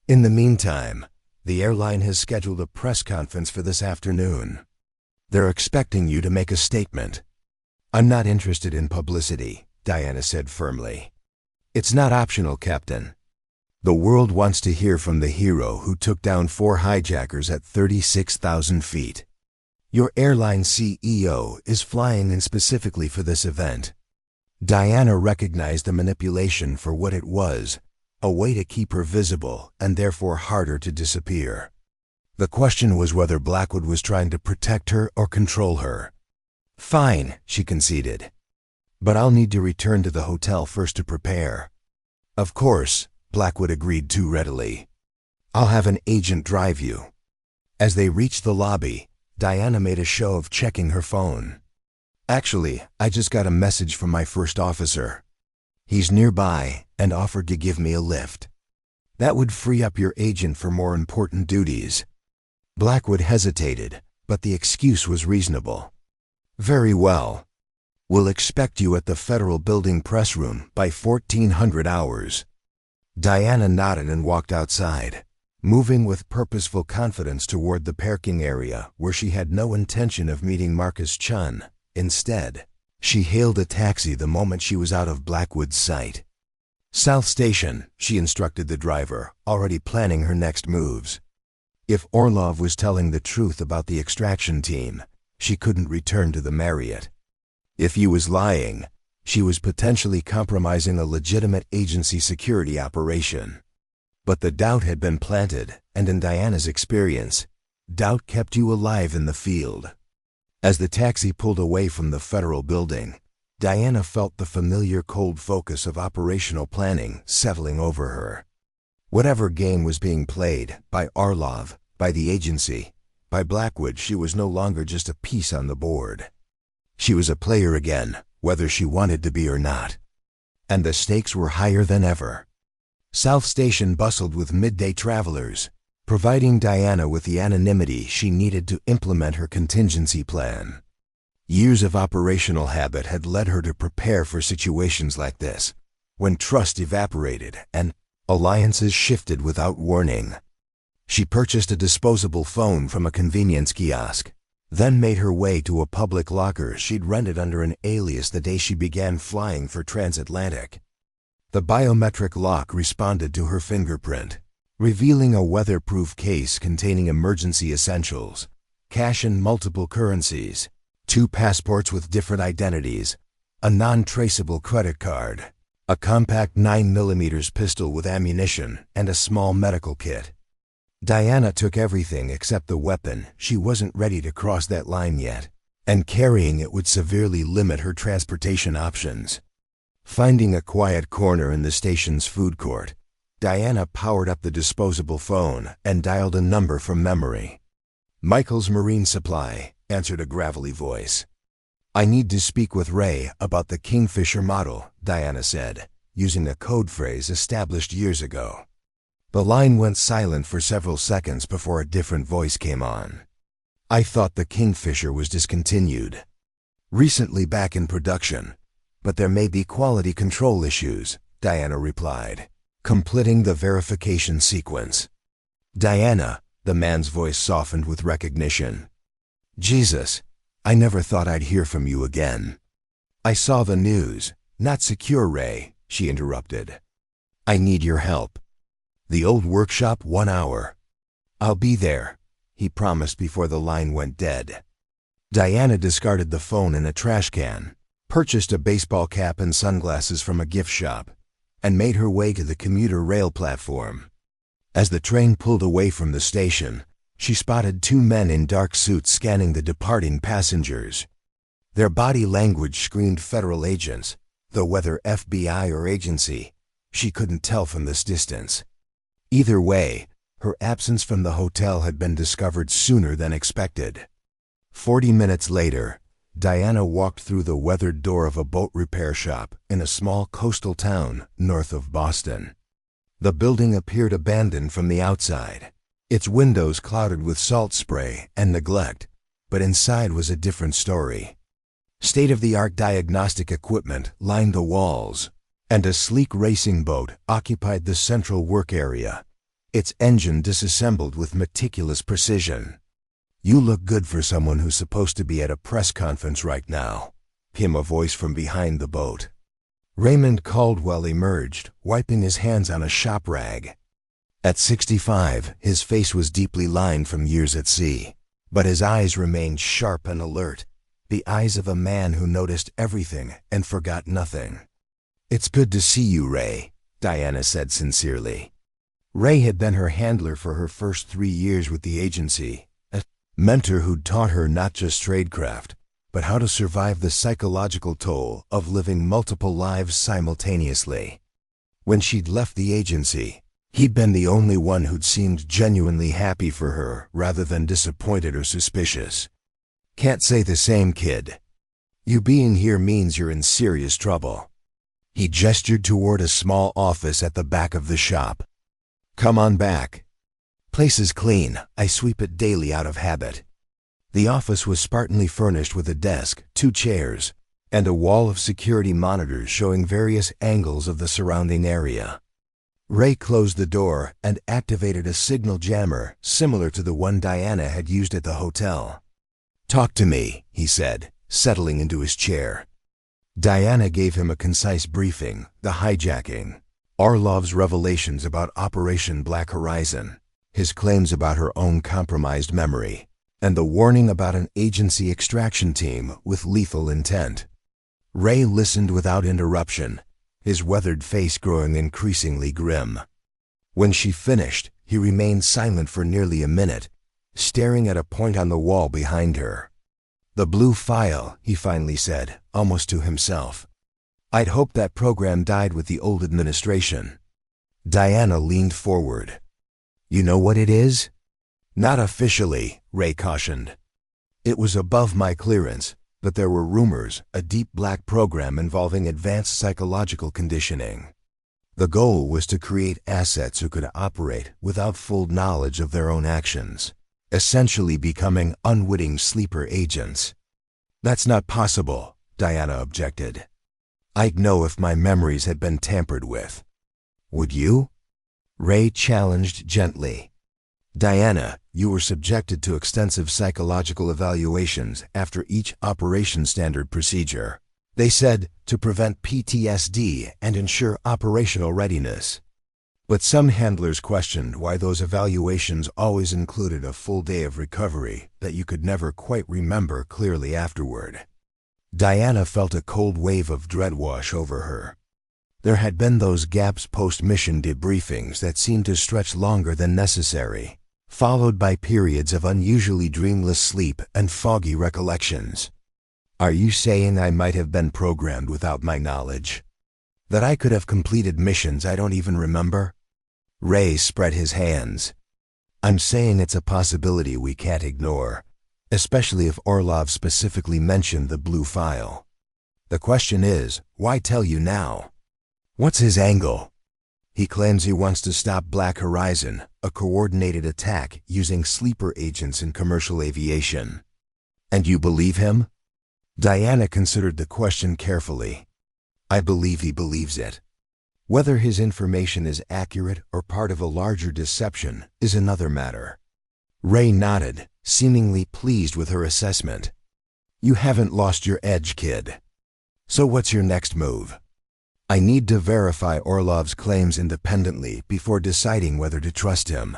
In the meantime, the airline has scheduled a press conference for this afternoon. They're expecting you to make a statement. I'm not interested in publicity, Diana said firmly. It's not optional, Captain. The world wants to hear from the hero who took down 4 hijackers at 36,000 feet. Your airline CEO is flying in specifically for this event. Diana recognized the manipulation for what it was, a way to keep her visible and therefore harder to disappear. The question was whether Blackwood was trying to protect her or control her. Fine, she conceded. But I'll need to return to the hotel first to prepare. Of course, Blackwood agreed too readily. I'll have an agent drive you. As they reached the lobby, Diana made a show of checking her phone. Actually, I just got a message from my first officer. He's nearby and offered to give me a lift. That would free up your agent for more important duties. Blackwood hesitated, but the excuse was reasonable. Very well. We'll expect you at the Federal Building press room by 1400 hours. Diana nodded and walked outside, moving with purposeful confidence toward the parking area where she had no intention of meeting Marcus Chen. Instead, she hailed a taxi the moment she was out of Blackwood's sight. South Station, she instructed the driver, already planning her next moves. If Orlov was telling the truth about the extraction team, she couldn't return to the Marriott. If he was lying, she was potentially compromising a legitimate agency security operation. But the doubt had been planted, and in Diana's experience, doubt kept you alive in the field. As the taxi pulled away from the Federal Building, Diana felt the familiar cold focus of operational planning settling over her. Whatever game was being played, by Orlov, by the agency, by Blackwood, she was no longer just a piece on the board. She was a player again, whether she wanted to be or not. And the stakes were higher than ever. South Station bustled with midday travelers, providing Diana with the anonymity she needed to implement her contingency plan. Years of operational habit had led her to prepare for situations like this, when trust evaporated and alliances shifted without warning. She purchased a disposable phone from a convenience kiosk, then made her way to a public locker she'd rented under an alias the day she began flying for transatlantic. The biometric lock responded to her fingerprint, revealing a weatherproof case containing emergency essentials, cash in multiple currencies, 2 passports with different identities, a non-traceable credit card, a compact 9mm pistol with ammunition, and a small medical kit. Diana took everything except the weapon. She wasn't ready to cross that line yet, and carrying it would severely limit her transportation options. Finding a quiet corner in the station's food court, Diana powered up the disposable phone and dialed a number from memory. "Michael's Marine Supply," answered a gravelly voice. "I need to speak with Ray about the Kingfisher model," Diana said, using a code phrase established years ago. The line went silent for several seconds before a different voice came on. "I thought the Kingfisher was discontinued. Recently back in production, but there may be quality control issues," Diana replied, completing the verification sequence. "Diana," the man's voice softened with recognition. "Jesus, I never thought I'd hear from you again." "I saw the news." "Not secure, Ray," she interrupted. "I need your help." "The old workshop, 1 hour." "I'll be there," he promised before the line went dead. Diana discarded the phone in a trash can, purchased a baseball cap and sunglasses from a gift shop, and made her way to the commuter rail platform. As the train pulled away from the station, she spotted 2 men in dark suits scanning the departing passengers. Their body language screamed federal agents, though whether FBI or agency, she couldn't tell from this distance. Either way, her absence from the hotel had been discovered sooner than expected. 40 minutes later, Diana walked through the weathered door of a boat repair shop in a small coastal town north of Boston. The building appeared abandoned from the outside, its windows clouded with salt spray and neglect, but inside was a different story. State-of-the-art diagnostic equipment lined the walls, and a sleek racing boat occupied the central work area, its engine disassembled with meticulous precision. "You look good for someone who's supposed to be at a press conference right now," came a voice from behind the boat. Raymond Caldwell emerged, wiping his hands on a shop rag. At 65, his face was deeply lined from years at sea, but his eyes remained sharp and alert, the eyes of a man who noticed everything and forgot nothing. "It's good to see you, Ray," Diana said sincerely. Ray had been her handler for her first 3 years with the agency, a mentor who'd taught her not just tradecraft, but how to survive the psychological toll of living multiple lives simultaneously. When she'd left the agency, he'd been the only one who'd seemed genuinely happy for her rather than disappointed or suspicious. "Can't say the same, kid. You being here means you're in serious trouble." He gestured toward a small office at the back of the shop. "Come on back. Place is clean. I sweep it daily out of habit." The office was spartanly furnished with a desk, 2 chairs, and a wall of security monitors showing various angles of the surrounding area. Ray closed the door and activated a signal jammer similar to the one Diana had used at the hotel. "Talk to me," he said, settling into his chair. Diana gave him a concise briefing: the hijacking, Orlov's revelations about Operation Black Horizon, his claims about her own compromised memory, and the warning about an agency extraction team with lethal intent. Ray listened without interruption, his weathered face growing increasingly grim. When she finished, he remained silent for nearly a minute, staring at a point on the wall behind her. "The blue file," he finally said, almost to himself. "I'd hoped that program died with the old administration." Diana leaned forward. "You know what it is?" "Not officially," Ray cautioned. "It was above my clearance, but there were rumors, a deep black program involving advanced psychological conditioning. The goal was to create assets who could operate without full knowledge of their own actions, essentially becoming unwitting sleeper agents." "That's not possible," Diana objected. "I'd know if my memories had been tampered with." "Would you?" Ray challenged gently. "Diana, you were subjected to extensive psychological evaluations after each operation standard procedure. They said to prevent PTSD and ensure operational readiness." But some handlers questioned why those evaluations always included a full day of recovery that you could never quite remember clearly afterward. Diana felt a cold wave of dread wash over her. There had been those gaps post-mission debriefings that seemed to stretch longer than necessary, followed by periods of unusually dreamless sleep and foggy recollections. Are you saying I might have been programmed without my knowledge? That I could have completed missions I don't even remember? Ray spread his hands. I'm saying it's a possibility we can't ignore, especially if Orlov specifically mentioned the blue file. The question is, why tell you now? What's his angle? He claims he wants to stop Black Horizon, a coordinated attack using sleeper agents in commercial aviation. And you believe him? Diana considered the question carefully. I believe he believes it. Whether his information is accurate or part of a larger deception is another matter. Ray nodded, seemingly pleased with her assessment. You haven't lost your edge, kid. So what's your next move? I need to verify Orlov's claims independently before deciding whether to trust him.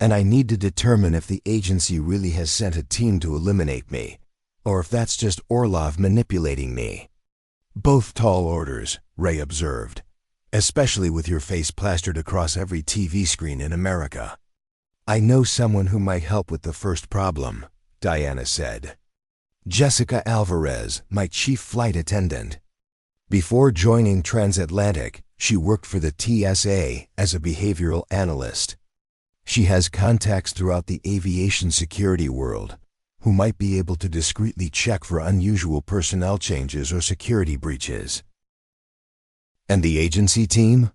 And I need to determine if the agency really has sent a team to eliminate me, or if that's just Orlov manipulating me. Both tall orders, Ray observed, especially with your face plastered across every TV screen in America. I know someone who might help with the first problem, Diana said. Jessica Alvarez, my chief flight attendant. Before joining Transatlantic, she worked for the TSA as a behavioral analyst. She has contacts throughout the aviation security world who might be able to discreetly check for unusual personnel changes or security breaches. And the agency team?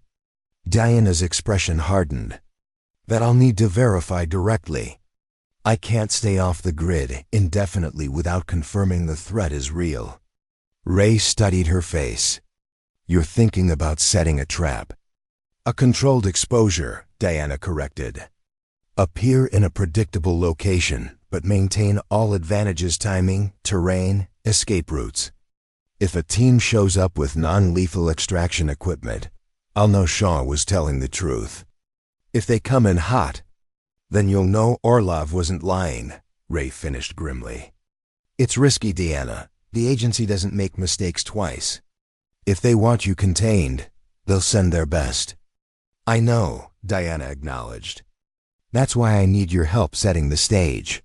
Diana's expression hardened. That I'll need to verify directly. I can't stay off the grid indefinitely without confirming the threat is real. Ray studied her face. You're thinking about setting a trap. A controlled exposure, Diana corrected. Appear in a predictable location, but maintain all advantages: timing, terrain, escape routes. If a team shows up with non-lethal extraction equipment, I'll know Shaw was telling the truth. If they come in hot, then you'll know Orlov wasn't lying, Ray finished grimly. It's risky, Diana. The agency doesn't make mistakes twice. If they want you contained, they'll send their best. I know, Diana acknowledged. That's why I need your help setting the stage.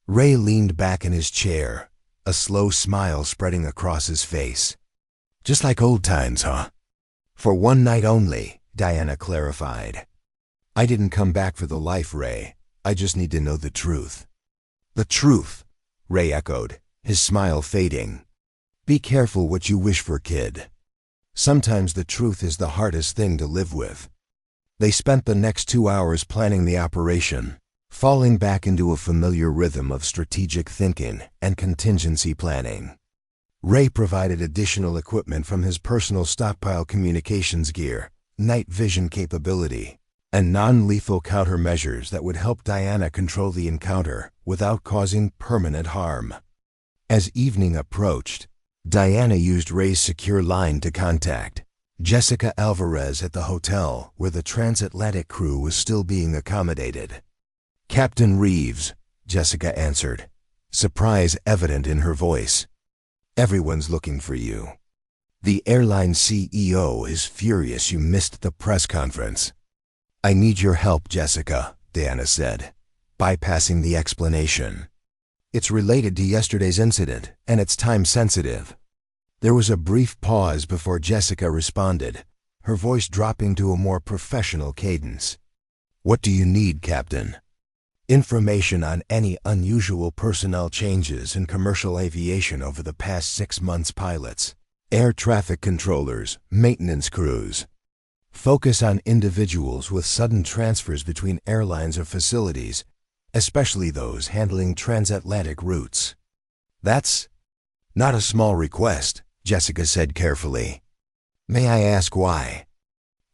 Ray leaned back in his chair, a slow smile spreading across his face. Just like old times, huh? For one night only, Diana clarified. I didn't come back for the life, Ray. I just need to know the truth. The truth, Ray echoed, his smile fading. Be careful what you wish for, kid. Sometimes the truth is the hardest thing to live with. They spent the next 2 hours planning the operation, falling back into a familiar rhythm of strategic thinking and contingency planning. Ray provided additional equipment from his personal stockpile: communications gear, night vision capability, and non-lethal countermeasures that would help Diana control the encounter without causing permanent harm. As evening approached, Diana used Ray's secure line to contact Jessica Alvarez at the hotel where the transatlantic crew was still being accommodated. Captain Reeves, Jessica answered, surprise evident in her voice. Everyone's looking for you. The airline CEO is furious you missed the press conference. I need your help, Jessica, Diana said, bypassing the explanation. It's related to yesterday's incident, and it's time-sensitive. There was a brief pause before Jessica responded, her voice dropping to a more professional cadence. What do you need, Captain? Information on any unusual personnel changes in commercial aviation over the past 6 months: pilots, air traffic controllers, maintenance crews. Focus on individuals with sudden transfers between airlines or facilities, especially those handling transatlantic routes. That's not a small request, Jessica said carefully. May I ask why?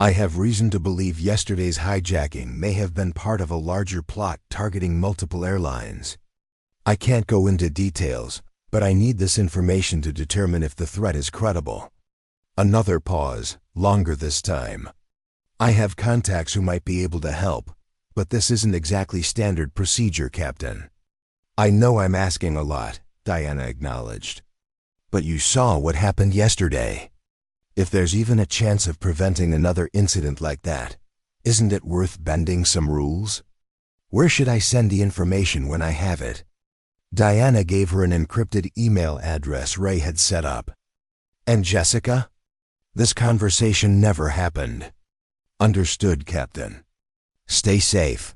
I have reason to believe yesterday's hijacking may have been part of a larger plot targeting multiple airlines. I can't go into details, but I need this information to determine if the threat is credible. Another pause, longer this time. I have contacts who might be able to help, but this isn't exactly standard procedure, Captain. I know I'm asking a lot, Diana acknowledged. But you saw what happened yesterday. If there's even a chance of preventing another incident like that, isn't it worth bending some rules? Where should I send the information when I have it? Diana gave her an encrypted email address Ray had set up. And Jessica? This conversation never happened. Understood, Captain. Stay safe.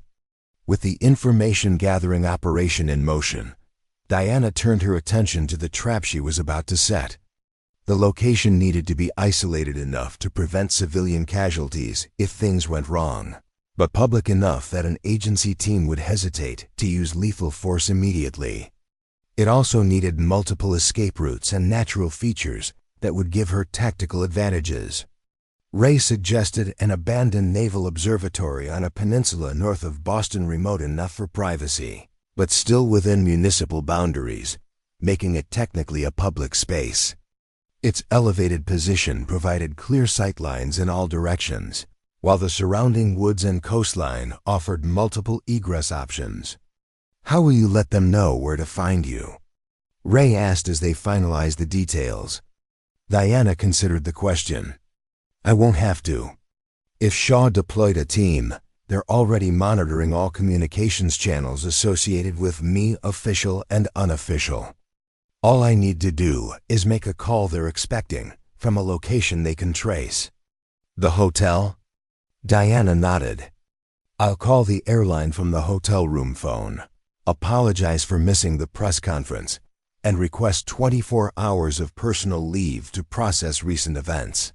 With the information gathering operation in motion, Diana turned her attention to the trap she was about to set. The location needed to be isolated enough to prevent civilian casualties if things went wrong, but public enough that an agency team would hesitate to use lethal force immediately. It also needed multiple escape routes and natural features that would give her tactical advantages. Ray suggested an abandoned naval observatory on a peninsula north of Boston, remote enough for privacy, but still within municipal boundaries, making it technically a public space. Its elevated position provided clear sightlines in all directions, while the surrounding woods and coastline offered multiple egress options. How will you let them know where to find you? Ray asked as they finalized the details. Diana considered the question. I won't have to. If Shaw deployed a team, they're already monitoring all communications channels associated with me, official and unofficial. All I need to do is make a call they're expecting from a location they can trace. The hotel? Diana nodded. I'll call the airline from the hotel room phone, apologize for missing the press conference, and request 24 hours of personal leave to process recent events.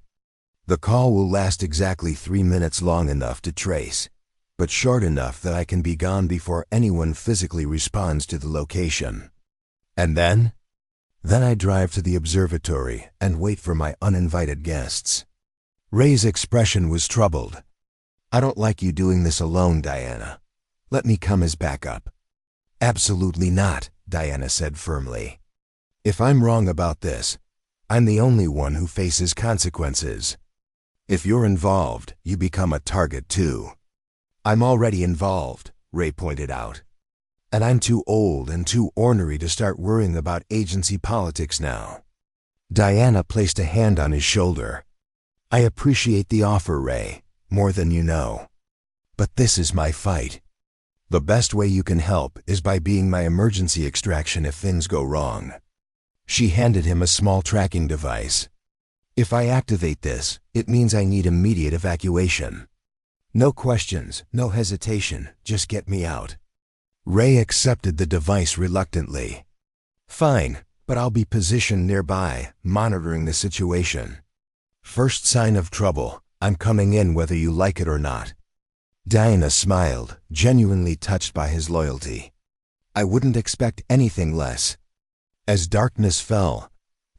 The call will last exactly 3 minutes, long enough to trace, but short enough that I can be gone before anyone physically responds to the location. And then? Then I drive to the observatory and wait for my uninvited guests. Ray's expression was troubled. I don't like you doing this alone, Diana. Let me come as backup. Absolutely not, Diana said firmly. If I'm wrong about this, I'm the only one who faces consequences. If you're involved, you become a target too. I'm already involved, Ray pointed out. And I'm too old and too ornery to start worrying about agency politics now. Diana placed a hand on his shoulder. I appreciate the offer, Ray, more than you know. But this is my fight. The best way you can help is by being my emergency extraction if things go wrong. She handed him a small tracking device. If I activate this, it means I need immediate evacuation. No questions, no hesitation, just get me out. Ray accepted the device reluctantly. Fine, but I'll be positioned nearby, monitoring the situation. First sign of trouble, I'm coming in whether you like it or not. Diana smiled, genuinely touched by his loyalty. I wouldn't expect anything less. As darkness fell,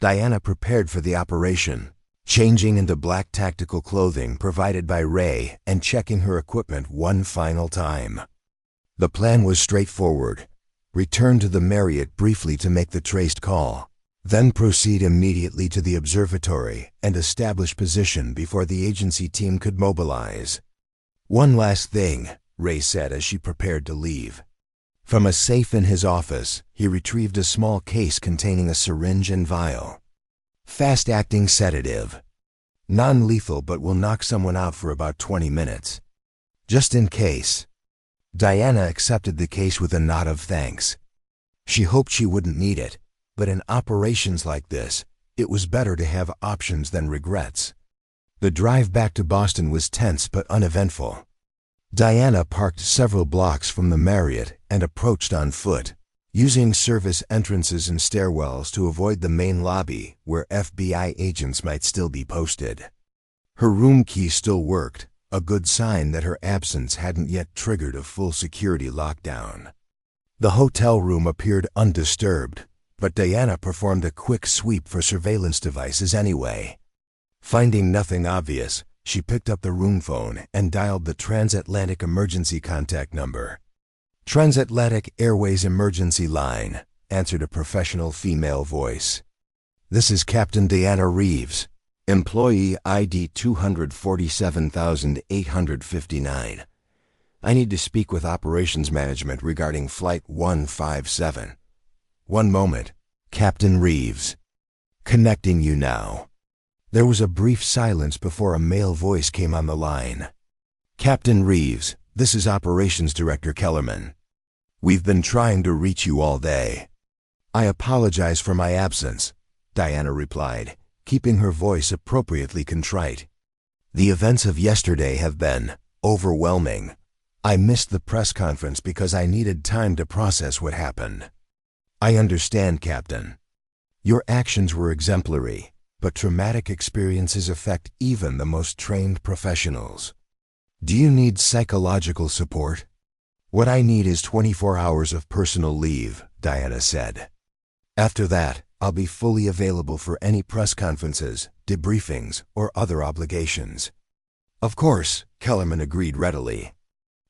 Diana prepared for the operation, changing into black tactical clothing provided by Ray and checking her equipment one final time. The plan was straightforward. Return to the Marriott briefly to make the traced call, then proceed immediately to the observatory and establish position before the agency team could mobilize. One last thing, Ray said as she prepared to leave. From a safe in his office, he retrieved a small case containing a syringe and vial. Fast-acting sedative. Non-lethal, but will knock someone out for about 20 minutes. Just in case. Diana accepted the case with a nod of thanks. She hoped she wouldn't need it, but in operations like this, it was better to have options than regrets. The drive back to Boston was tense but uneventful. Diana parked several blocks from the Marriott and approached on foot, using service entrances and stairwells to avoid the main lobby where FBI agents might still be posted. Her room key still worked, a good sign that her absence hadn't yet triggered a full security lockdown. The hotel room appeared undisturbed, but Diana performed a quick sweep for surveillance devices anyway. Finding nothing obvious, she picked up the room phone and dialed the transatlantic emergency contact number. Transatlantic Airways emergency line, answered a professional female voice. This is Captain Diana Reeves. Employee ID 247,859. I need to speak with Operations Management regarding Flight 157. One moment. Captain Reeves. Connecting you now. There was a brief silence before a male voice came on the line. Captain Reeves, this is Operations Director Kellerman. We've been trying to reach you all day. I apologize for my absence, Diana replied, keeping her voice appropriately contrite. The events of yesterday have been overwhelming. I missed the press conference because I needed time to process what happened. I understand, Captain. Your actions were exemplary, but traumatic experiences affect even the most trained professionals. Do you need psychological support? What I need is 24 hours of personal leave, Diana said. After that, I'll be fully available for any press conferences, debriefings, or other obligations. Of course, Kellerman agreed readily.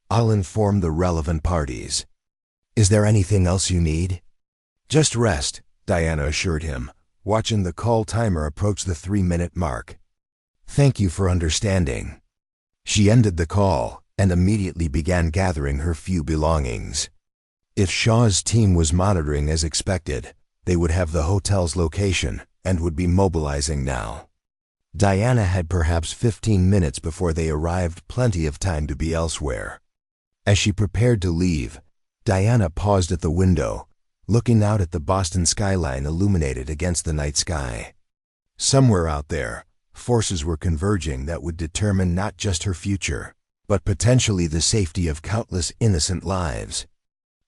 I'll inform the relevant parties. Is there anything else you need? Just rest, Diana assured him, watching the call timer approach the 3-minute mark. Thank you for understanding. She ended the call and immediately began gathering her few belongings. If Shaw's team was monitoring as expected, they would have the hotel's location and would be mobilizing now. Diana had perhaps 15 minutes before they arrived, plenty of time to be elsewhere. As she prepared to leave, Diana paused at the window, looking out at the Boston skyline illuminated against the night sky. Somewhere out there, forces were converging that would determine not just her future, but potentially the safety of countless innocent lives.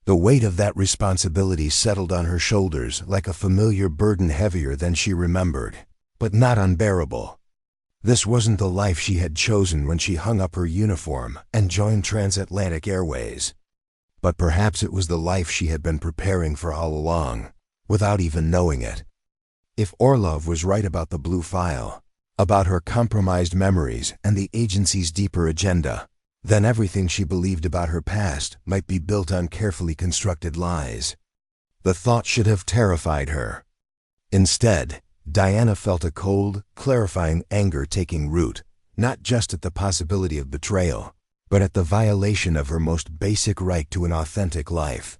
The weight of that responsibility settled on her shoulders like a familiar burden, heavier than she remembered, but not unbearable. This wasn't the life she had chosen when she hung up her uniform and joined Transatlantic Airways. But perhaps it was the life she had been preparing for all along, without even knowing it. If Orlov was right about the blue file, about her compromised memories and the agency's deeper agenda, then everything she believed about her past might be built on carefully constructed lies. The thought should have terrified her. Instead, Diana felt a cold, clarifying anger taking root, not just at the possibility of betrayal, but at the violation of her most basic right to an authentic life.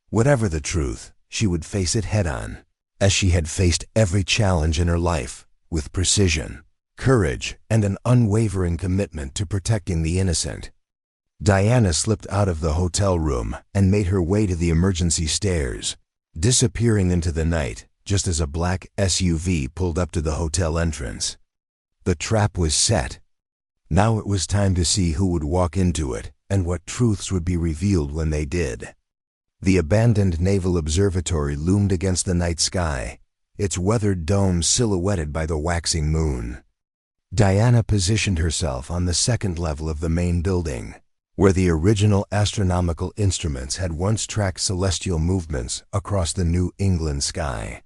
Whatever the truth, she would face it head-on, as she had faced every challenge in her life, with precision, courage, and an unwavering commitment to protecting the innocent. Diana slipped out of the hotel room and made her way to the emergency stairs, disappearing into the night just as a black SUV pulled up to the hotel entrance. The trap was set. Now it was time to see who would walk into it and what truths would be revealed when they did. The abandoned naval observatory loomed against the night sky, its weathered dome silhouetted by the waxing moon. Diana positioned herself on the second level of the main building, where the original astronomical instruments had once tracked celestial movements across the New England sky.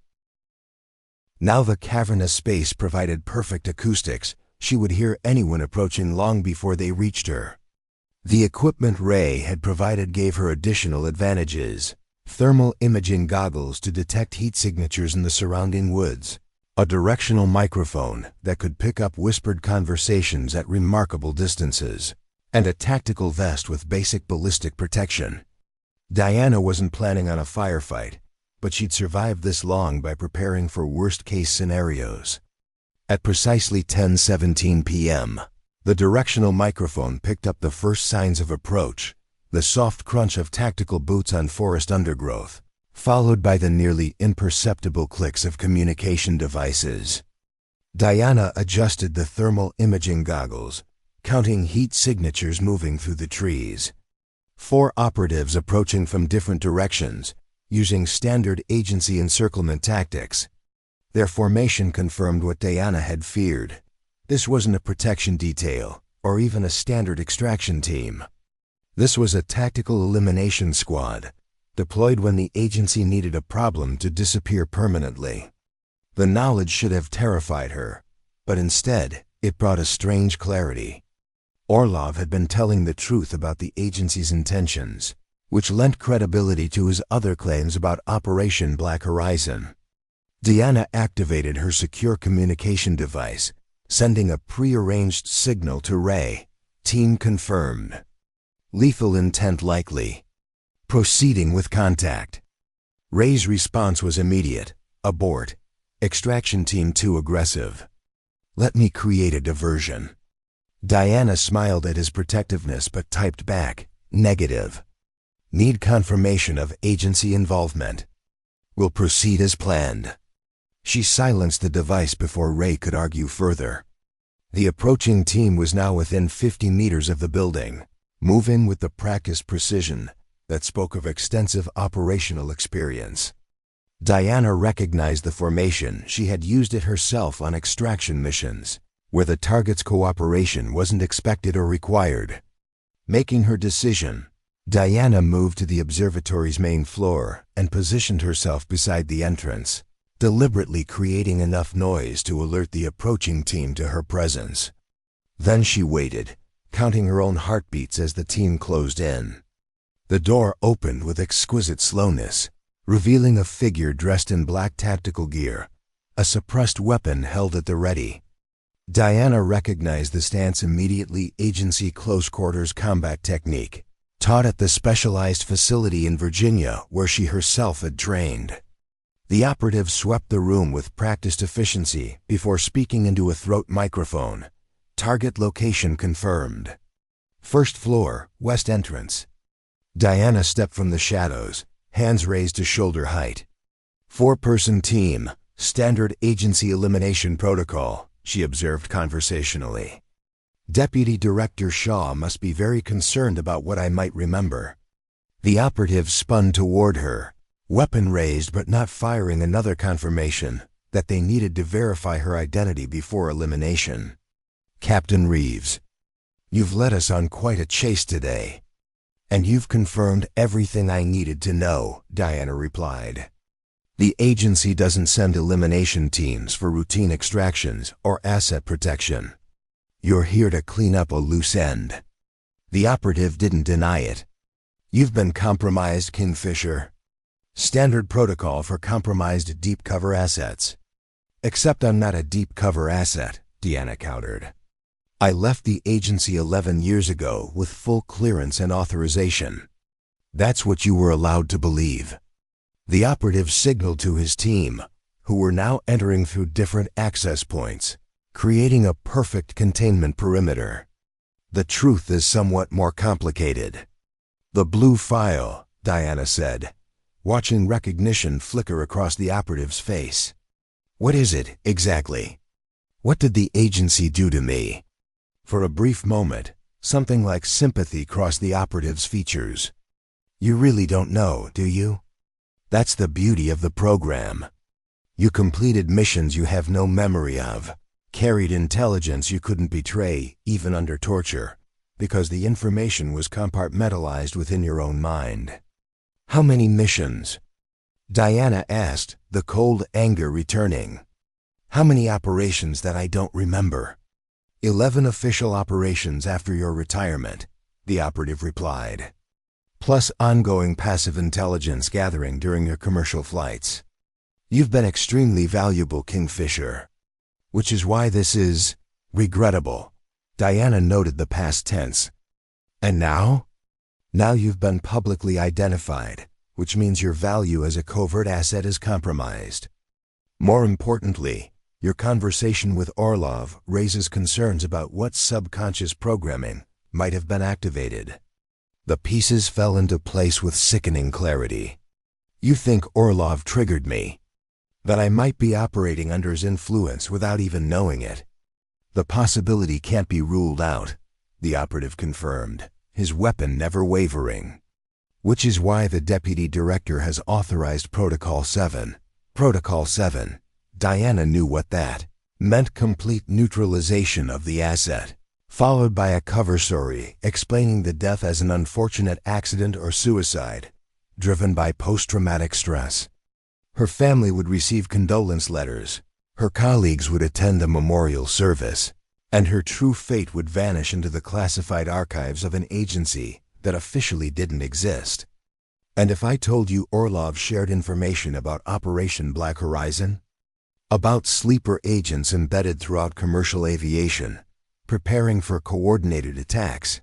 Now the cavernous space provided perfect acoustics. She would hear anyone approaching long before they reached her. The equipment Ray had provided gave her additional advantages: thermal imaging goggles to detect heat signatures in the surrounding woods, a directional microphone that could pick up whispered conversations at remarkable distances, and a tactical vest with basic ballistic protection. Diana wasn't planning on a firefight, but she'd survived this long by preparing for worst-case scenarios. At precisely 10:17 p.m., the directional microphone picked up the first signs of approach, the soft crunch of tactical boots on forest undergrowth, followed by the nearly imperceptible clicks of communication devices. Diana adjusted the thermal imaging goggles, counting heat signatures moving through the trees. 4 operatives approaching from different directions, using standard agency encirclement tactics. Their formation confirmed what Diana had feared. This wasn't a protection detail, or even a standard extraction team. This was a tactical elimination squad, deployed when the agency needed a problem to disappear permanently. The knowledge should have terrified her, but instead, it brought a strange clarity. Orlov had been telling the truth about the agency's intentions, which lent credibility to his other claims about Operation Black Horizon. Diana activated her secure communication device, sending a prearranged signal to Ray. Team confirmed. Lethal intent likely. Proceeding with contact. Ray's response was immediate. Abort. Extraction team too aggressive. Let me create a diversion. Diana smiled at his protectiveness but typed back, negative. Need confirmation of agency involvement. Will proceed as planned. She silenced the device before Ray could argue further. The approaching team was now within 50 meters of the building, moving with the practiced precision that spoke of extensive operational experience. Diana recognized the formation. She had used it herself on extraction missions, where the target's cooperation wasn't expected or required. Making her decision, Diana moved to the observatory's main floor and positioned herself beside the entrance, deliberately creating enough noise to alert the approaching team to her presence. Then she waited, counting her own heartbeats as the team closed in. The door opened with exquisite slowness, revealing a figure dressed in black tactical gear, a suppressed weapon held at the ready. Diana recognized the stance immediately. Agency close-quarters combat technique, taught at the specialized facility in Virginia where she herself had trained. The operative swept the room with practiced efficiency before speaking into a throat microphone. Target location confirmed. First floor, west entrance. Diana stepped from the shadows, hands raised to shoulder height. 4-person team, standard agency elimination protocol, she observed conversationally. Deputy Director Shaw must be very concerned about what I might remember. The operative spun toward her, weapon raised but not firing, another confirmation that they needed to verify her identity before elimination. Captain Reeves, you've led us on quite a chase today. And you've confirmed everything I needed to know, Diana replied. The agency doesn't send elimination teams for routine extractions or asset protection. You're here to clean up a loose end. The operative didn't deny it. You've been compromised, Kingfisher. Standard protocol for compromised deep cover assets. Except I'm not a deep cover asset, Diana countered. I left the agency 11 years ago with full clearance and authorization. That's what you were allowed to believe. The operative signaled to his team, who were now entering through different access points, creating a perfect containment perimeter. The truth is somewhat more complicated. The blue file, Diana said, watching recognition flicker across the operative's face. What is it, exactly? What did the agency do to me? For a brief moment, something like sympathy crossed the operative's features. You really don't know, do you? That's the beauty of the program. You completed missions you have no memory of, carried intelligence you couldn't betray, even under torture, because the information was compartmentalized within your own mind. How many missions? Diana asked, the cold anger returning. How many operations that I don't remember? 11 official operations after your retirement, the operative replied. Plus ongoing passive intelligence gathering during your commercial flights. You've been extremely valuable, Kingfisher. Which is why this is regrettable. Diana noted the past tense. And now? Now you've been publicly identified, which means your value as a covert asset is compromised. More importantly, your conversation with Orlov raises concerns about what subconscious programming might have been activated. The pieces fell into place with sickening clarity. You think Orlov triggered me, that I might be operating under his influence without even knowing it. The possibility can't be ruled out, the operative confirmed, his weapon never wavering. Which is why the Deputy Director has authorized Protocol 7. Protocol 7. Diana knew what that meant: complete neutralization of the asset, followed by a cover story explaining the death as an unfortunate accident or suicide, driven by post-traumatic stress. Her family would receive condolence letters, her colleagues would attend a memorial service, and her true fate would vanish into the classified archives of an agency that officially didn't exist. And if I told you Orlov shared information about Operation Black Horizon, about sleeper agents embedded throughout commercial aviation, preparing for coordinated attacks.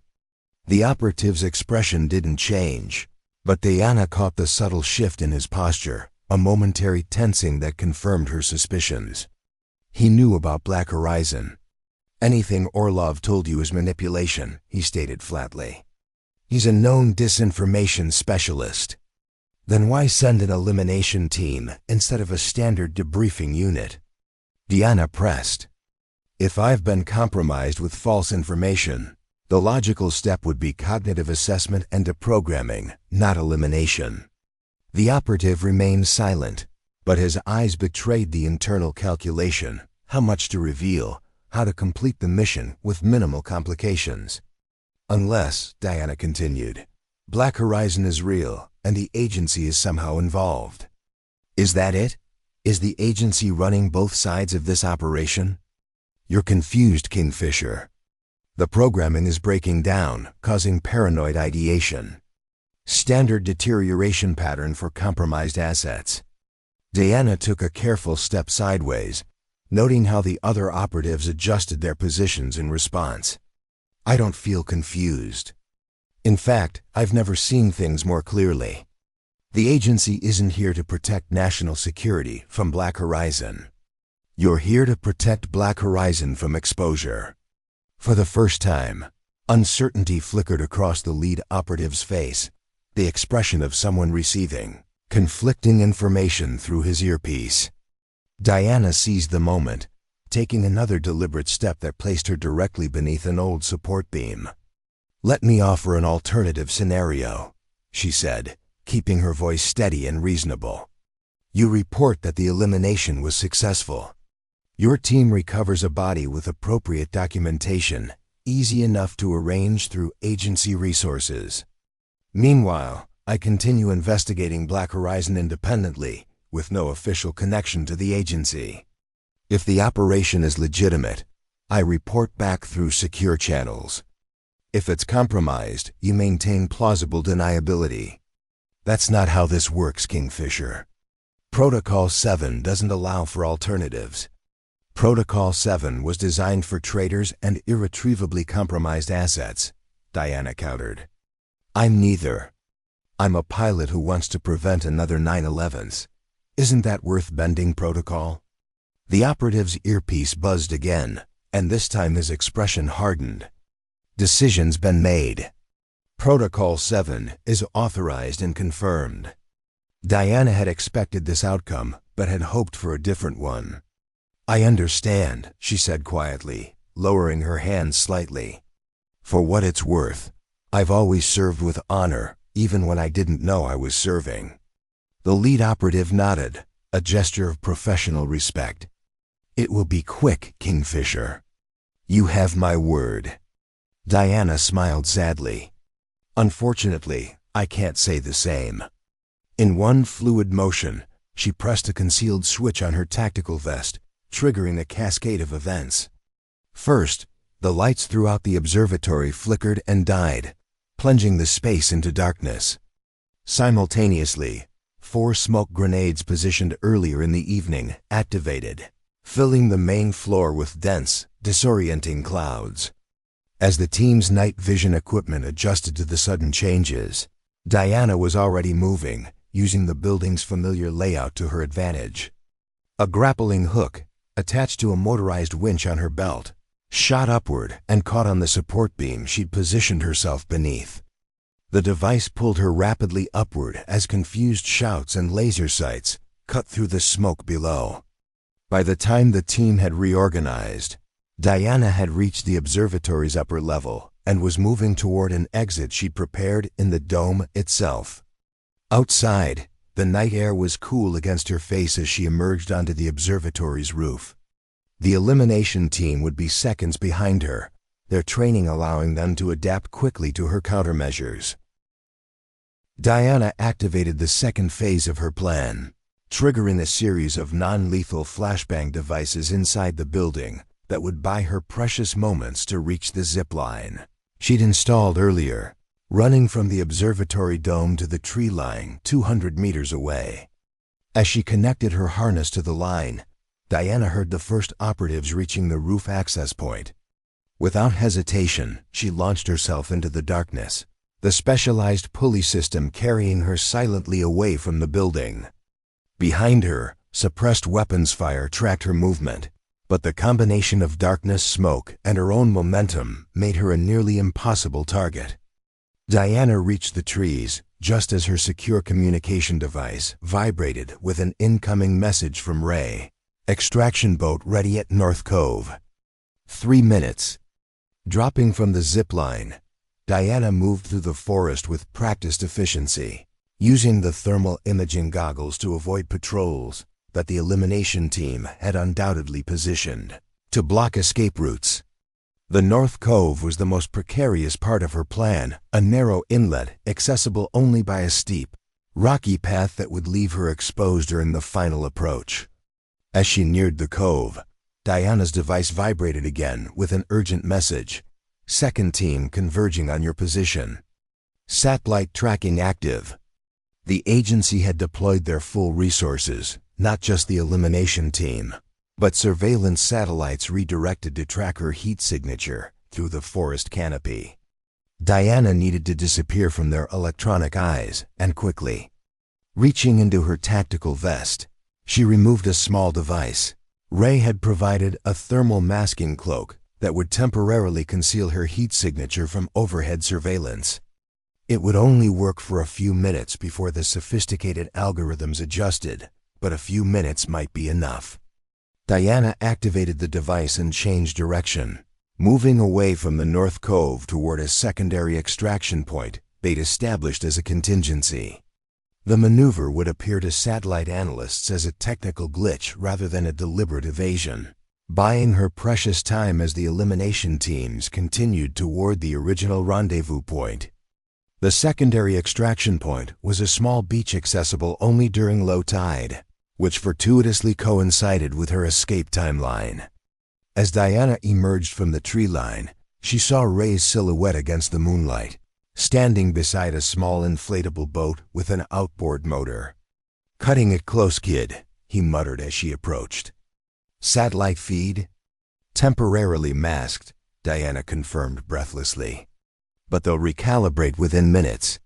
The operative's expression didn't change, but Diana caught the subtle shift in his posture, a momentary tensing that confirmed her suspicions. He knew about Black Horizon. Anything Orlov told you is manipulation, he stated flatly. He's a known disinformation specialist. Then why send an elimination team instead of a standard debriefing unit? Diana pressed. If I've been compromised with false information, the logical step would be cognitive assessment and deprogramming, not elimination. The operative remained silent, but his eyes betrayed the internal calculation, how much to reveal, how to complete the mission with minimal complications. Unless, Diana continued, Black Horizon is real and the agency is somehow involved. Is that it? Is the agency running both sides of this operation? You're confused, Kingfisher. The programming is breaking down, causing paranoid ideation. Standard deterioration pattern for compromised assets. Diana took a careful step sideways, noting how the other operatives adjusted their positions in response. I don't feel confused. In fact, I've never seen things more clearly. The agency isn't here to protect national security from Black Horizon. You're here to protect Black Horizon from exposure. For the first time, uncertainty flickered across the lead operative's face, the expression of someone receiving conflicting information through his earpiece. Diana seized the moment, taking another deliberate step that placed her directly beneath an old support beam. Let me offer an alternative scenario, she said, keeping her voice steady and reasonable. You report that the elimination was successful. Your team recovers a body with appropriate documentation, easy enough to arrange through agency resources. Meanwhile, I continue investigating Black Horizon independently, with no official connection to the agency. If the operation is legitimate, I report back through secure channels. If it's compromised, you maintain plausible deniability. That's not how this works, Kingfisher. Protocol 7 doesn't allow for alternatives. Protocol 7 was designed for traitors and irretrievably compromised assets, Diana countered. I'm neither. I'm a pilot who wants to prevent another 9/11s. Isn't that worth bending protocol? The operative's earpiece buzzed again, and this time his expression hardened. Decision's been made. Protocol 7 is authorized and confirmed. Diana had expected this outcome, but had hoped for a different one. I understand, she said quietly, lowering her hand slightly. For what it's worth, I've always served with honor, even when I didn't know I was serving. The lead operative nodded, a gesture of professional respect. It will be quick, Kingfisher. You have my word. Diana smiled sadly. Unfortunately, I can't say the same. In one fluid motion, she pressed a concealed switch on her tactical vest, triggering a cascade of events. First, the lights throughout the observatory flickered and died, plunging the space into darkness. Simultaneously, 4 smoke grenades positioned earlier in the evening activated, filling the main floor with dense, disorienting clouds. As the team's night vision equipment adjusted to the sudden changes, Diana was already moving, using the building's familiar layout to her advantage. A grappling hook, attached to a motorized winch on her belt, shot upward and caught on the support beam she'd positioned herself beneath. The device pulled her rapidly upward as confused shouts and laser sights cut through the smoke below. By the time the team had reorganized, Diana had reached the observatory's upper level and was moving toward an exit she'd prepared in the dome itself. Outside, the night air was cool against her face as she emerged onto the observatory's roof. The elimination team would be seconds behind her, their training allowing them to adapt quickly to her countermeasures. Diana activated the second phase of her plan, triggering a series of non-lethal flashbang devices inside the building that would buy her precious moments to reach the zip line she'd installed earlier, running from the observatory dome to the tree line 200 meters away. As she connected her harness to the line, Diana heard the first operatives reaching the roof access point. Without hesitation, she launched herself into the darkness, the specialized pulley system carrying her silently away from the building. Behind her, suppressed weapons fire tracked her movement, but the combination of darkness, smoke, and her own momentum made her a nearly impossible target. Diana reached the trees just as her secure communication device vibrated with an incoming message from Ray. Extraction boat ready at North Cove. 3 minutes. Dropping from the zip line, Diana moved through the forest with practiced efficiency, using the thermal imaging goggles to avoid patrols that the elimination team had undoubtedly positioned to block escape routes. The North Cove was the most precarious part of her plan, a narrow inlet accessible only by a steep, rocky path that would leave her exposed during the final approach. As she neared the cove, Diana's device vibrated again with an urgent message. Second team converging on your position. Satellite tracking active. The agency had deployed their full resources, not just the elimination team, but surveillance satellites redirected to track her heat signature through the forest canopy. Diana needed to disappear from their electronic eyes, and quickly. Reaching into her tactical vest, she removed a small device. Ray had provided a thermal masking cloak that would temporarily conceal her heat signature from overhead surveillance. It would only work for a few minutes before the sophisticated algorithms adjusted, but a few minutes might be enough. Diana activated the device and changed direction, moving away from the North Cove toward a secondary extraction point they'd established as a contingency. The maneuver would appear to satellite analysts as a technical glitch rather than a deliberate evasion, buying her precious time as the elimination teams continued toward the original rendezvous point. The secondary extraction point was a small beach accessible only during low tide, which fortuitously coincided with her escape timeline. As Diana emerged from the tree line, she saw Ray's silhouette against the moonlight, standing beside a small inflatable boat with an outboard motor. "Cutting it close, kid," he muttered as she approached. "Satellite feed?" "Temporarily masked," Diana confirmed breathlessly. "But they'll recalibrate within minutes."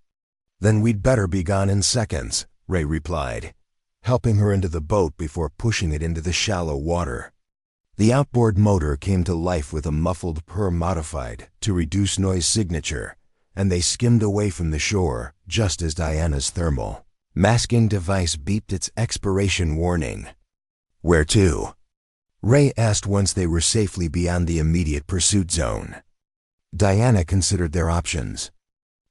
"Then we'd better be gone in seconds," Ray replied, helping her into the boat before pushing it into the shallow water. The outboard motor came to life with a muffled purr modified to reduce noise signature, and they skimmed away from the shore just as Diana's thermal masking device beeped its expiration warning. "Where to?" Ray asked once they were safely beyond the immediate pursuit zone. Diana considered their options.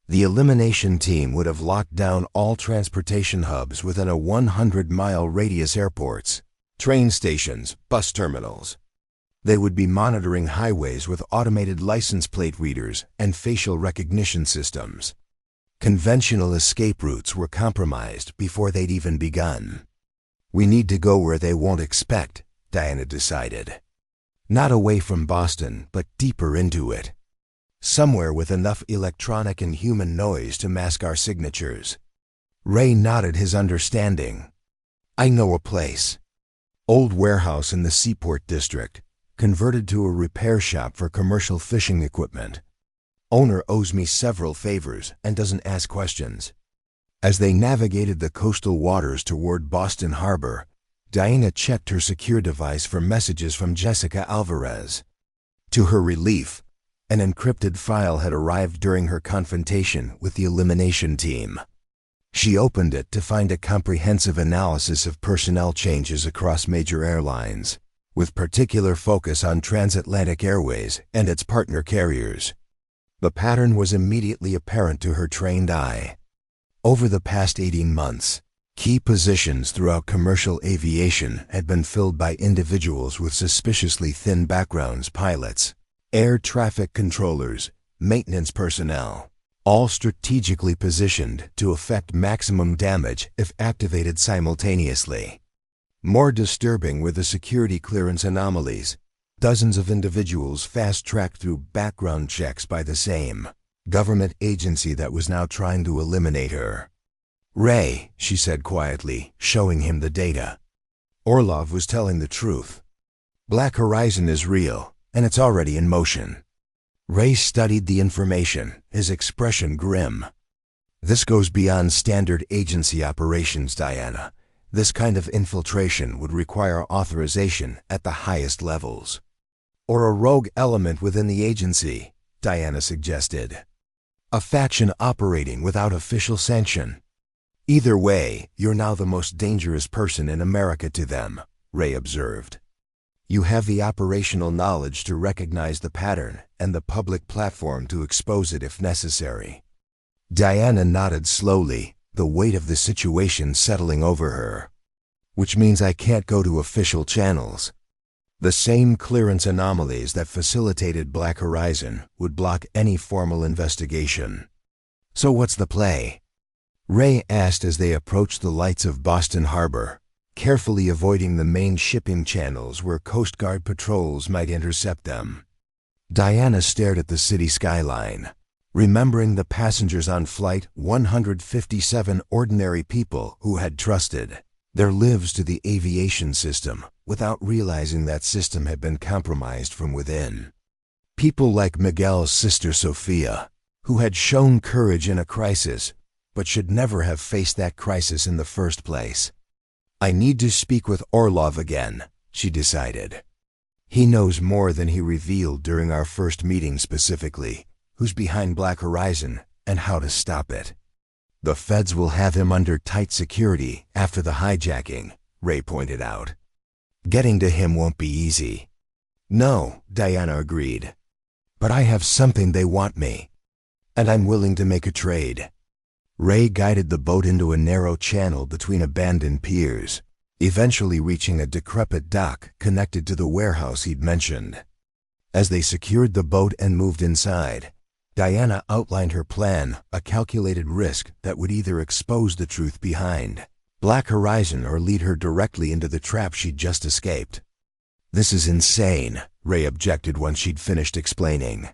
The elimination team would have locked down all transportation hubs within a 100-mile radius: airports, train stations, bus terminals. They would be monitoring highways with automated license plate readers and facial recognition systems. Conventional escape routes were compromised before they'd even begun. "We need to go where they won't expect," Diana decided. "Not away from Boston, but deeper into it. Somewhere with enough electronic and human noise to mask our signatures." Ray nodded his understanding. "I know a place. Old warehouse in the Seaport District, converted to a repair shop for commercial fishing equipment. Owner owes me several favors and doesn't ask questions." As they navigated the coastal waters toward Boston Harbor, Diana checked her secure device for messages from Jessica Alvarez. To her relief, an encrypted file had arrived during her confrontation with the elimination team. She opened it to find a comprehensive analysis of personnel changes across major airlines, with particular focus on Transatlantic Airways and its partner carriers. The pattern was immediately apparent to her trained eye. Over the past 18 months, key positions throughout commercial aviation had been filled by individuals with suspiciously thin backgrounds: pilots, air traffic controllers, maintenance personnel, all strategically positioned to effect maximum damage if activated simultaneously. More disturbing were the security clearance anomalies. Dozens of individuals fast-tracked through background checks by the same government agency that was now trying to eliminate her. "Ray," she said quietly, showing him the data. Orlov was telling the truth. Black Horizon is real, and it's already in motion. Ray studied the information, his expression grim. This goes beyond standard agency operations, Diana. This kind of infiltration would require authorization at the highest levels. Or a rogue element within the agency, Diana suggested. A faction operating without official sanction. Either way, you're now the most dangerous person in America to them, Ray observed. You have the operational knowledge to recognize the pattern and the public platform to expose it if necessary. Diana nodded slowly, the weight of the situation settling over her. Which means I can't go to official channels. The same clearance anomalies that facilitated Black Horizon would block any formal investigation. So what's the play? Ray asked as they approached the lights of Boston Harbor, carefully avoiding the main shipping channels where Coast Guard patrols might intercept them. Diana stared at the city skyline, remembering the passengers on Flight 157, ordinary people who had trusted their lives to the aviation system without realizing that system had been compromised from within. People like Miguel's sister Sophia, who had shown courage in a crisis, but should never have faced that crisis in the first place. I need to speak with Orlov again, she decided. He knows more than he revealed during our first meeting specifically, who's behind Black Horizon and how to stop it. The feds will have him under tight security after the hijacking, Ray pointed out. Getting to him won't be easy. No, Diana agreed. But I have something they want me, and I'm willing to make a trade. Ray guided the boat into a narrow channel between abandoned piers, eventually reaching a decrepit dock connected to the warehouse he'd mentioned. As they secured the boat and moved inside, Diana outlined her plan, a calculated risk that would either expose the truth behind Black Horizon or lead her directly into the trap she'd just escaped. This is insane, Ray objected once she'd finished explaining.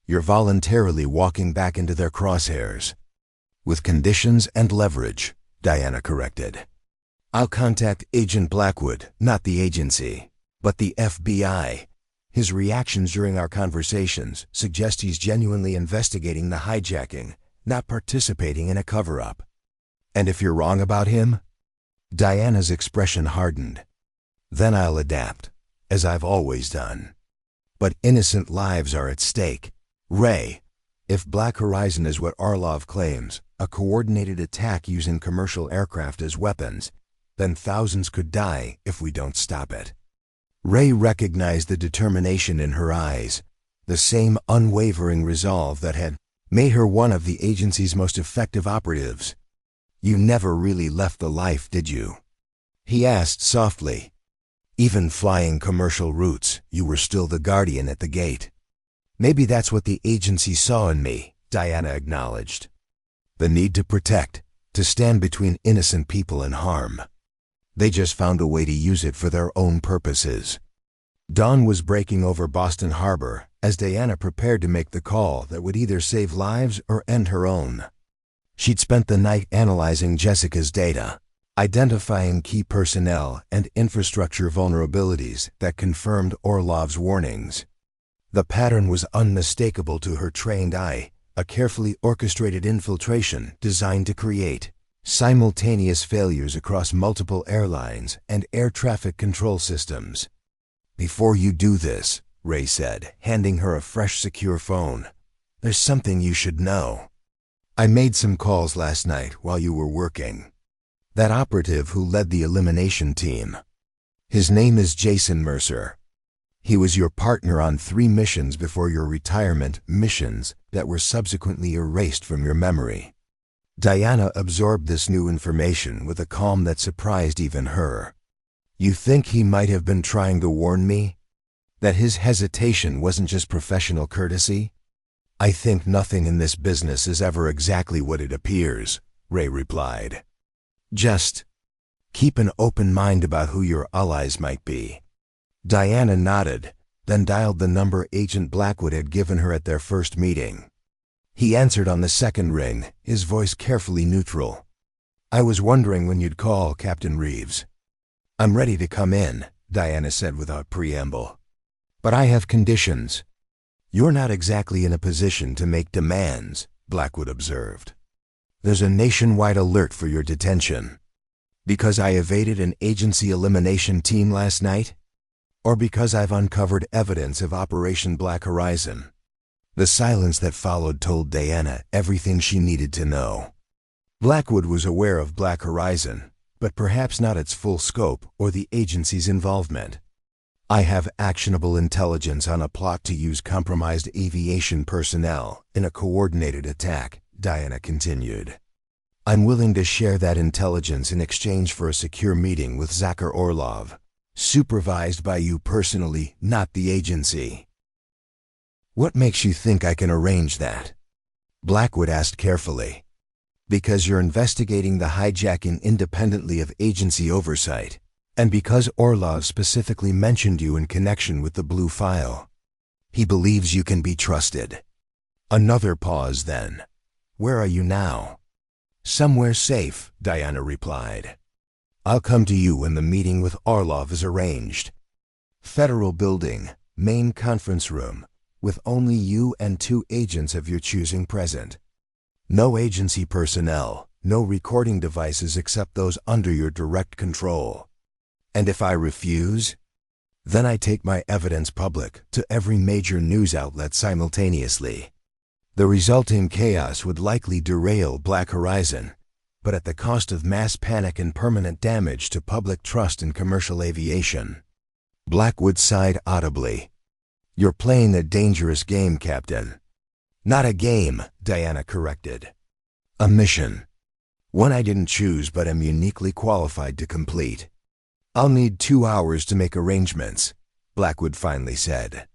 You're voluntarily walking back into their crosshairs. With conditions and leverage, Diana corrected. I'll contact Agent Blackwood, not the agency, but the FBI. His reactions during our conversations suggest he's genuinely investigating the hijacking, not participating in a cover-up. And if you're wrong about him? Diana's expression hardened. Then I'll adapt, as I've always done. But innocent lives are at stake. Ray, if Black Horizon is what Orlov claims, a coordinated attack using commercial aircraft as weapons, then thousands could die if we don't stop it. Ray recognized the determination in her eyes, the same unwavering resolve that had made her one of the agency's most effective operatives. You never really left the life, did you? He asked softly. Even flying commercial routes, you were still the guardian at the gate. Maybe that's what the agency saw in me, Diana acknowledged. The need to protect, to stand between innocent people and harm. They just found a way to use it for their own purposes. Dawn was breaking over Boston Harbor as Diana prepared to make the call that would either save lives or end her own. She'd spent the night analyzing Jessica's data, identifying key personnel and infrastructure vulnerabilities that confirmed Orlov's warnings. The pattern was unmistakable to her trained eye, a carefully orchestrated infiltration designed to create simultaneous failures across multiple airlines and air traffic control systems. Before you do this, Ray said, handing her a fresh secure phone, there's something you should know. I made some calls last night while you were working. That operative who led the elimination team. His name is Jason Mercer. He was your partner on 3 missions before your retirement, missions that were subsequently erased from your memory. Diana absorbed this new information with a calm that surprised even her. You think he might have been trying to warn me? That his hesitation wasn't just professional courtesy? I think nothing in this business is ever exactly what it appears, Ray replied. Just keep an open mind about who your allies might be. Diana nodded, then dialed the number Agent Blackwood had given her at their first meeting. He answered on the second ring, his voice carefully neutral. I was wondering when you'd call, Captain Reeves. "I'm ready to come in," Diana said without preamble. "But I have conditions." "You're not exactly in a position to make demands," Blackwood observed. "There's a nationwide alert for your detention. Because I evaded an agency elimination team last night? Or because I've uncovered evidence of Operation Black Horizon?" The silence that followed told Diana everything she needed to know. Blackwood was aware of Black Horizon, but perhaps not its full scope or the agency's involvement. "I have actionable intelligence on a plot to use compromised aviation personnel in a coordinated attack," Diana continued. "I'm willing to share that intelligence in exchange for a secure meeting with Zakir Orlov, supervised by you personally, not the agency." "What makes you think I can arrange that?" Blackwood asked carefully. "Because you're investigating the hijacking independently of agency oversight, and because Orlov specifically mentioned you in connection with the blue file. He believes you can be trusted." Another pause then. "Where are you now?" "Somewhere safe," Diana replied. "I'll come to you when the meeting with Orlov is arranged. Federal building, main conference room, with only you and 2 agents of your choosing present. No agency personnel, no recording devices except those under your direct control. And if I refuse, then I take my evidence public to every major news outlet simultaneously. The resulting chaos would likely derail Black Horizon, but at the cost of mass panic and permanent damage to public trust in commercial aviation." Blackwood sighed audibly. "You're playing a dangerous game, Captain." "Not a game," Diana corrected. "A mission. One I didn't choose but am uniquely qualified to complete." "I'll need 2 hours to make arrangements," Blackwood finally said.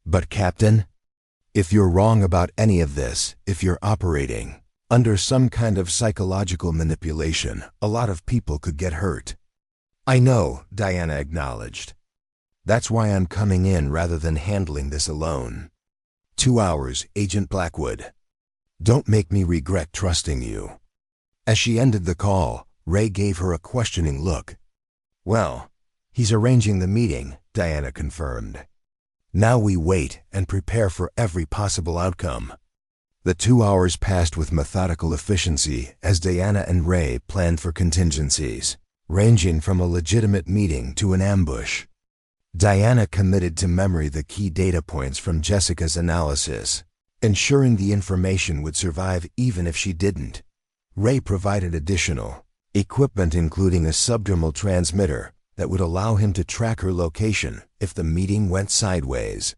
"But Captain, if you're wrong about any of this, if you're operating under some kind of psychological manipulation, a lot of people could get hurt." "I know," Diana acknowledged. "That's why I'm coming in rather than handling this alone." 2 hours, Agent Blackwood. "Don't make me regret trusting you." As she ended the call, Ray gave her a questioning look. "Well, he's arranging the meeting," Diana confirmed. "Now we wait and prepare for every possible outcome." The 2 hours passed with methodical efficiency as Diana and Ray planned for contingencies, ranging from a legitimate meeting to an ambush. Diana committed to memory the key data points from Jessica's analysis, ensuring the information would survive even if she didn't. Ray provided additional equipment, including a subdermal transmitter that would allow him to track her location if the meeting went sideways.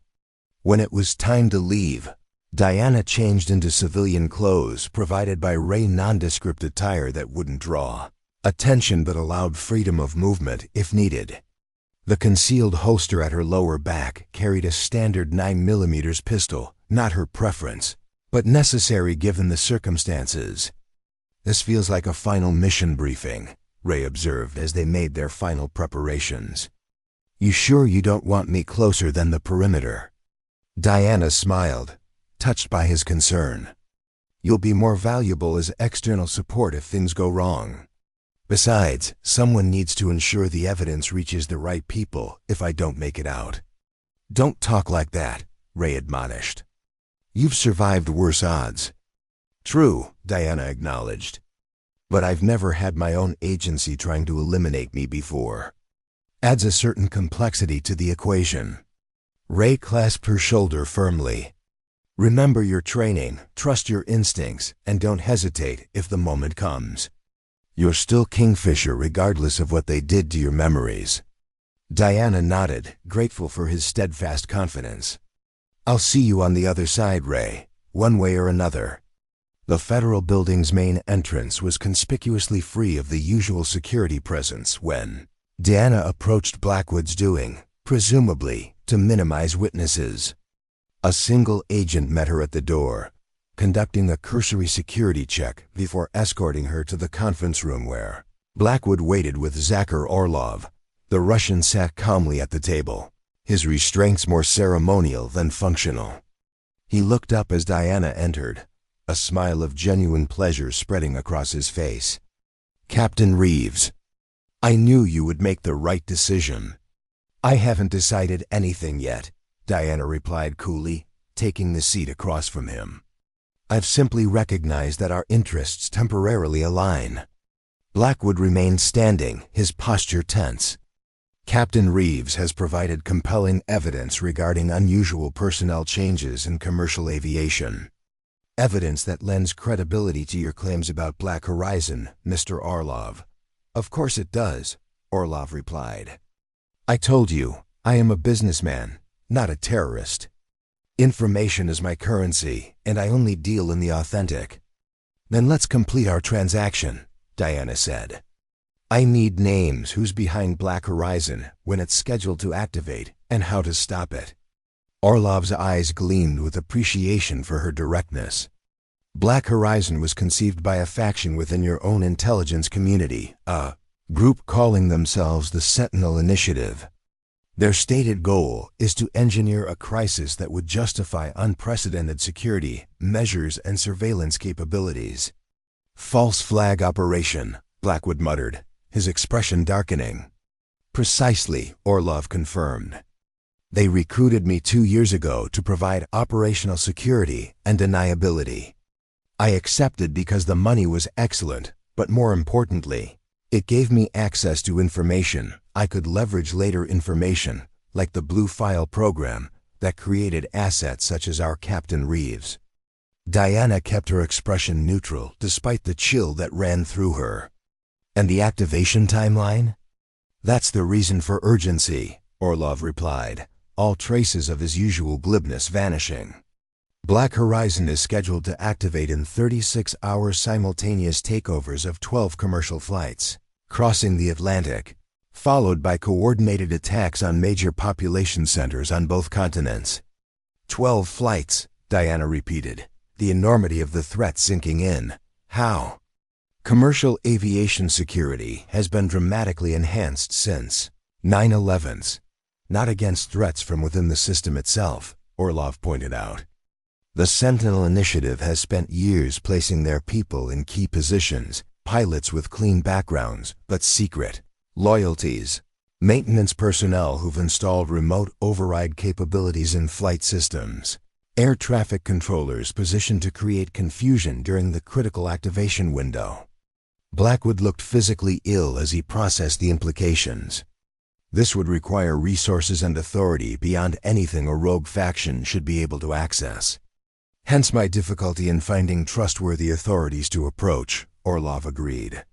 When it was time to leave, Diana changed into civilian clothes provided by Ray, nondescript attire that wouldn't draw attention but allowed freedom of movement if needed. The concealed holster at her lower back carried a standard 9mm pistol, not her preference, but necessary given the circumstances. "This feels like a final mission briefing," Ray observed as they made their final preparations. "You sure you don't want me closer than the perimeter?" Diana smiled, touched by his concern. "You'll be more valuable as external support if things go wrong. Besides, someone needs to ensure the evidence reaches the right people if I don't make it out." "Don't talk like that," Ray admonished. "You've survived worse odds." "True," Diana acknowledged. "But I've never had my own agency trying to eliminate me before. Adds a certain complexity to the equation." Ray clasped her shoulder firmly. "Remember your training, trust your instincts, and don't hesitate if the moment comes. You're still Kingfisher regardless of what they did to your memories." Diana nodded, grateful for his steadfast confidence. "I'll see you on the other side, Ray, one way or another." The federal building's main entrance was conspicuously free of the usual security presence when Diana approached Blackwood's doing, presumably to minimize witnesses. A single agent met her at the door, conducting a cursory security check before escorting her to the conference room where Blackwood waited with Zakir Orlov. The Russian sat calmly at the table, his restraints more ceremonial than functional. He looked up as Diana entered, a smile of genuine pleasure spreading across his face. "Captain Reeves." I knew you would make the right decision. I haven't decided anything yet, Diana replied coolly, taking the seat across from him. I've simply recognized that our interests temporarily align. Blackwood remained standing, his posture tense. Captain Reeves has provided compelling evidence regarding unusual personnel changes in commercial aviation. Evidence that lends credibility to your claims about Black Horizon, Mr. Orlov. Of course it does, Orlov replied. I told you, I am a businessman, not a terrorist. Information is my currency, and I only deal in the authentic. Then let's complete our transaction, Diana said. I need names who's behind Black Horizon, when it's scheduled to activate, and how to stop it. Orlov's eyes gleamed with appreciation for her directness. Black Horizon was conceived by a faction within your own intelligence community, a group calling themselves the Sentinel Initiative. Their stated goal is to engineer a crisis that would justify unprecedented security, measures, and surveillance capabilities. False flag operation, Blackwood muttered, his expression darkening. Precisely, Orlov confirmed. They recruited me 2 years ago to provide operational security and deniability. I accepted because the money was excellent, but more importantly, it gave me access to information I could leverage later, information, like the Blue File program, that created assets such as our Captain Reeves. Diana kept her expression neutral despite the chill that ran through her. And the activation timeline? That's the reason for urgency, Orlov replied, all traces of his usual glibness vanishing. Black Horizon is scheduled to activate in 36-hour simultaneous takeovers of 12 commercial flights, crossing the Atlantic, followed by coordinated attacks on major population centers on both continents. 12 flights, Diana repeated, the enormity of the threat sinking in. How? Commercial aviation security has been dramatically enhanced since 9/11s, not against threats from within the system itself, Orlov pointed out. The Sentinel Initiative has spent years placing their people in key positions, pilots with clean backgrounds but secret loyalties, maintenance personnel who've installed remote override capabilities in flight systems, air traffic controllers positioned to create confusion during the critical activation window. Blackwood looked physically ill as he processed the implications. This would require resources and authority beyond anything a rogue faction should be able to access. Hence my difficulty in finding trustworthy authorities to approach, Orlov agreed.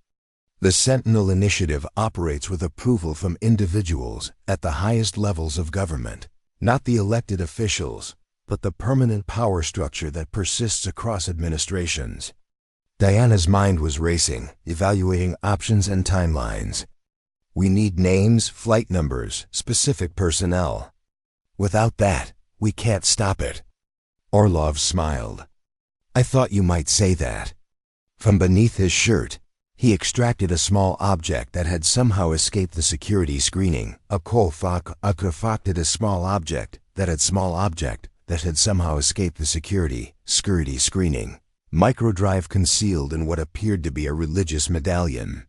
The Sentinel Initiative operates with approval from individuals at the highest levels of government, not the elected officials, but the permanent power structure that persists across administrations. Diana's mind was racing, evaluating options and timelines. We need names, flight numbers, specific personnel. Without that, we can't stop it. Orlov smiled. I thought you might say that. From beneath his shirt, he extracted a small object that had somehow escaped the security screening. A small object that had somehow escaped the security screening. Microdrive concealed in what appeared to be a religious medallion.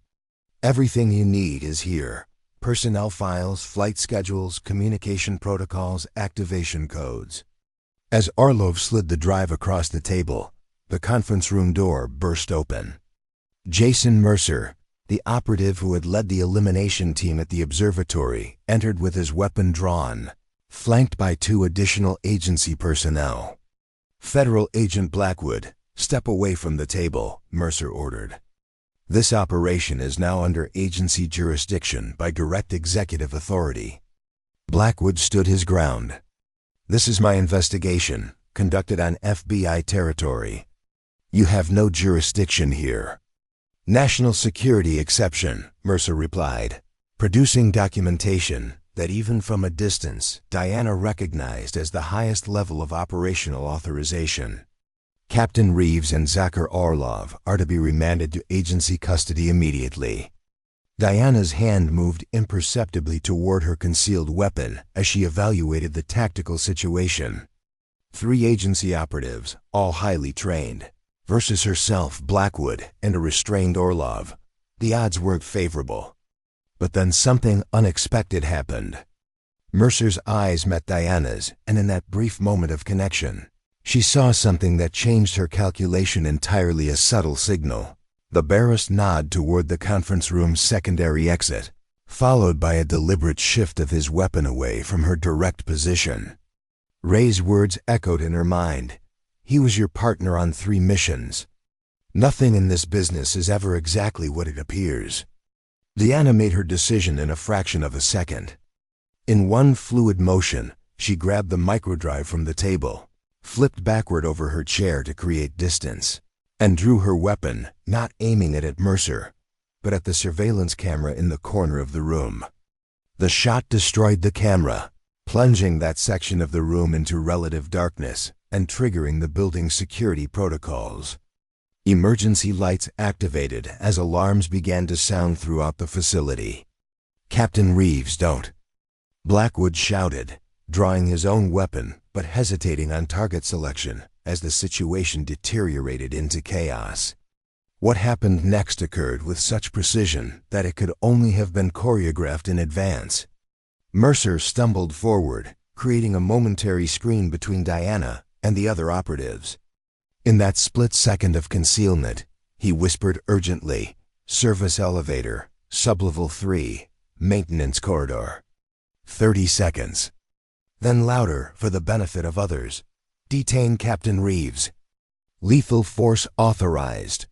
Everything you need is here. Personnel files, flight schedules, communication protocols, activation codes. As Orlov slid the drive across the table, the conference room door burst open. Jason Mercer, the operative who had led the elimination team at the observatory, entered with his weapon drawn, flanked by 2 additional agency personnel. Federal Agent Blackwood, step away from the table, Mercer ordered. This operation is now under agency jurisdiction by direct executive authority. Blackwood stood his ground. This is my investigation, conducted on FBI territory. You have no jurisdiction here. National security exception, Mercer replied, producing documentation that even from a distance, Diana recognized as the highest level of operational authorization. Captain Reeves and Zakir Orlov are to be remanded to agency custody immediately. Diana's hand moved imperceptibly toward her concealed weapon as she evaluated the tactical situation. 3 agency operatives, all highly trained, versus herself, Blackwood, and a restrained Orlov. The odds weren't favorable. But then something unexpected happened. Mercer's eyes met Diana's, and in that brief moment of connection, she saw something that changed her calculation entirely, a subtle signal. The barest nod toward the conference room's secondary exit, followed by a deliberate shift of his weapon away from her direct position. Ray's words echoed in her mind. He was your partner on 3 missions. Nothing in this business is ever exactly what it appears. Diana made her decision in a fraction of a second. In one fluid motion, she grabbed the microdrive from the table, flipped backward over her chair to create distance, and drew her weapon, not aiming it at Mercer, but at the surveillance camera in the corner of the room. The shot destroyed the camera, plunging that section of the room into relative darkness and triggering the building's security protocols. Emergency lights activated as alarms began to sound throughout the facility. "Captain Reeves, don't!" Blackwood shouted, drawing his own weapon but hesitating on target selection as the situation deteriorated into chaos. What happened next occurred with such precision that it could only have been choreographed in advance. Mercer stumbled forward, creating a momentary screen between Diana and the other operatives. In that split second of concealment, he whispered urgently, "Service elevator, sublevel 3, maintenance corridor." 30 seconds. Then louder for the benefit of others, "Detain Captain Reeves. Lethal force authorized."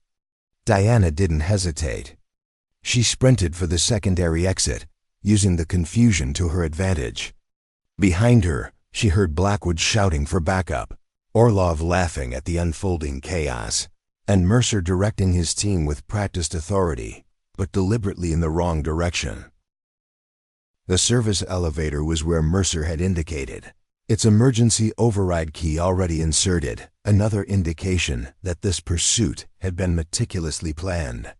Diana didn't hesitate. She sprinted for the secondary exit, using the confusion to her advantage. Behind her, she heard Blackwood shouting for backup, Orlov laughing at the unfolding chaos, and Mercer directing his team with practiced authority, but deliberately in the wrong direction. The service elevator was where Mercer had indicated, its emergency override key already inserted, another indication that this pursuit had been meticulously planned.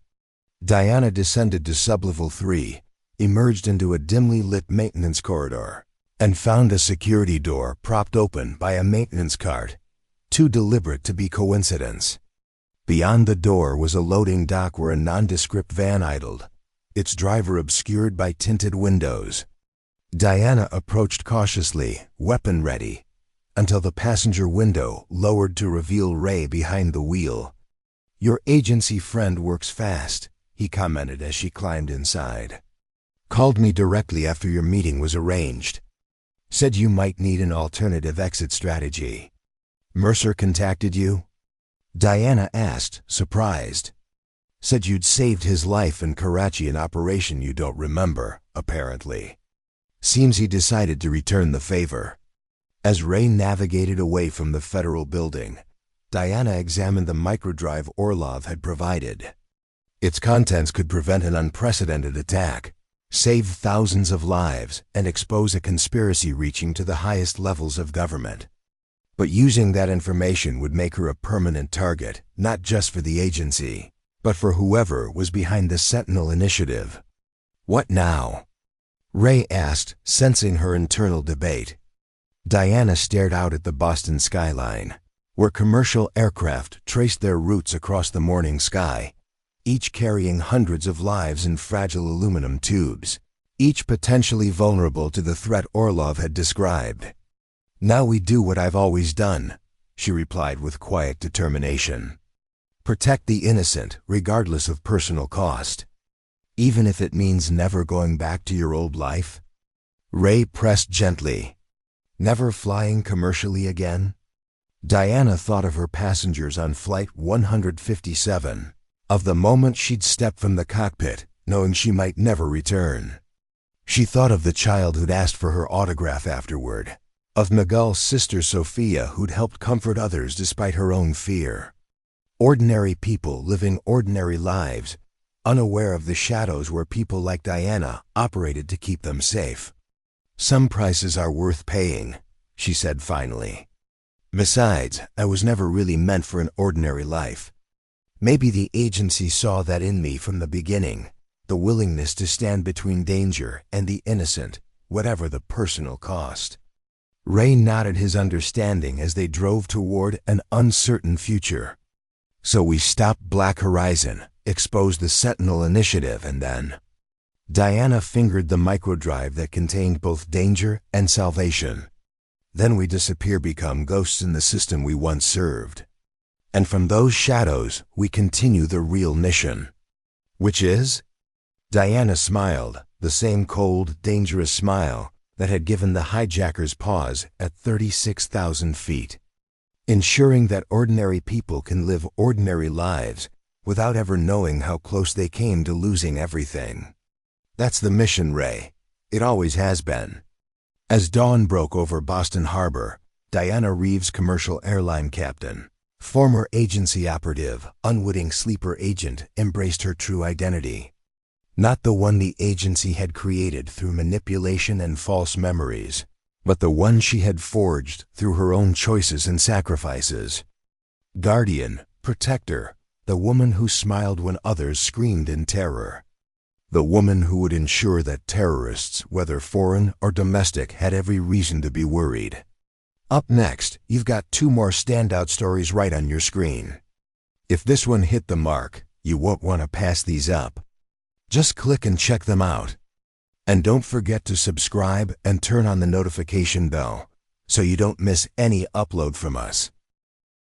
Diana descended to sublevel 3, emerged into a dimly lit maintenance corridor, and found a security door propped open by a maintenance cart, too deliberate to be coincidence. Beyond the door was a loading dock where a nondescript van idled, its driver obscured by tinted windows. Diana approached cautiously, weapon ready, until the passenger window lowered to reveal Ray behind the wheel. "Your agency friend works fast," he commented as she climbed inside. "Called me directly after your meeting was arranged. Said you might need an alternative exit strategy." "Mercer contacted you?" Diana asked, surprised. "Said you'd saved his life in Karachi, an operation you don't remember, apparently. Seems he decided to return the favor." As Ray navigated away from the federal building, Diana examined the microdrive Orlov had provided. Its contents could prevent an unprecedented attack, save thousands of lives, and expose a conspiracy reaching to the highest levels of government. But using that information would make her a permanent target, not just for the agency, but for whoever was behind the Sentinel Initiative. "What now?" Ray asked, sensing her internal debate. Diana stared out at the Boston skyline, where commercial aircraft traced their routes across the morning sky, each carrying hundreds of lives in fragile aluminum tubes, each potentially vulnerable to the threat Orlov had described. "Now we do what I've always done," she replied with quiet determination. "Protect the innocent, regardless of personal cost. Even if it means never going back to your old life?" Ray pressed gently. "Never flying commercially again?" Diana thought of her passengers on Flight 157, of the moment she'd stepped from the cockpit, knowing she might never return. She thought of the child who'd asked for her autograph afterward, of Miguel's sister Sophia who'd helped comfort others despite her own fear. Ordinary people living ordinary lives, unaware of the shadows where people like Diana operated to keep them safe. "Some prices are worth paying," she said finally. "Besides, I was never really meant for an ordinary life. Maybe the agency saw that in me from the beginning, the willingness to stand between danger and the innocent, whatever the personal cost." Ray nodded his understanding as they drove toward an uncertain future. "So we stopped Black Horizon, exposed the Sentinel Initiative, and then—" Diana fingered the microdrive that contained both danger and salvation. Then we disappear, become ghosts in the system we once served. And from those shadows, we continue the real mission. Which is? Diana smiled, the same cold, dangerous smile that had given the hijackers pause at 36,000 feet. Ensuring that ordinary people can live ordinary lives without ever knowing how close they came to losing everything. That's the mission, Ray. It always has been. As dawn broke over Boston Harbor, Diana Reeves, commercial airline captain, former agency operative, unwitting sleeper agent, embraced her true identity. Not the one the agency had created through manipulation and false memories, but the one she had forged through her own choices and sacrifices. Guardian, protector, the woman who smiled when others screamed in terror. The woman who would ensure that terrorists, whether foreign or domestic, had every reason to be worried. Up next, you've got 2 more standout stories right on your screen. If this one hit the mark, you won't want to pass these up. Just click and check them out. And don't forget to subscribe and turn on the notification bell so you don't miss any upload from us.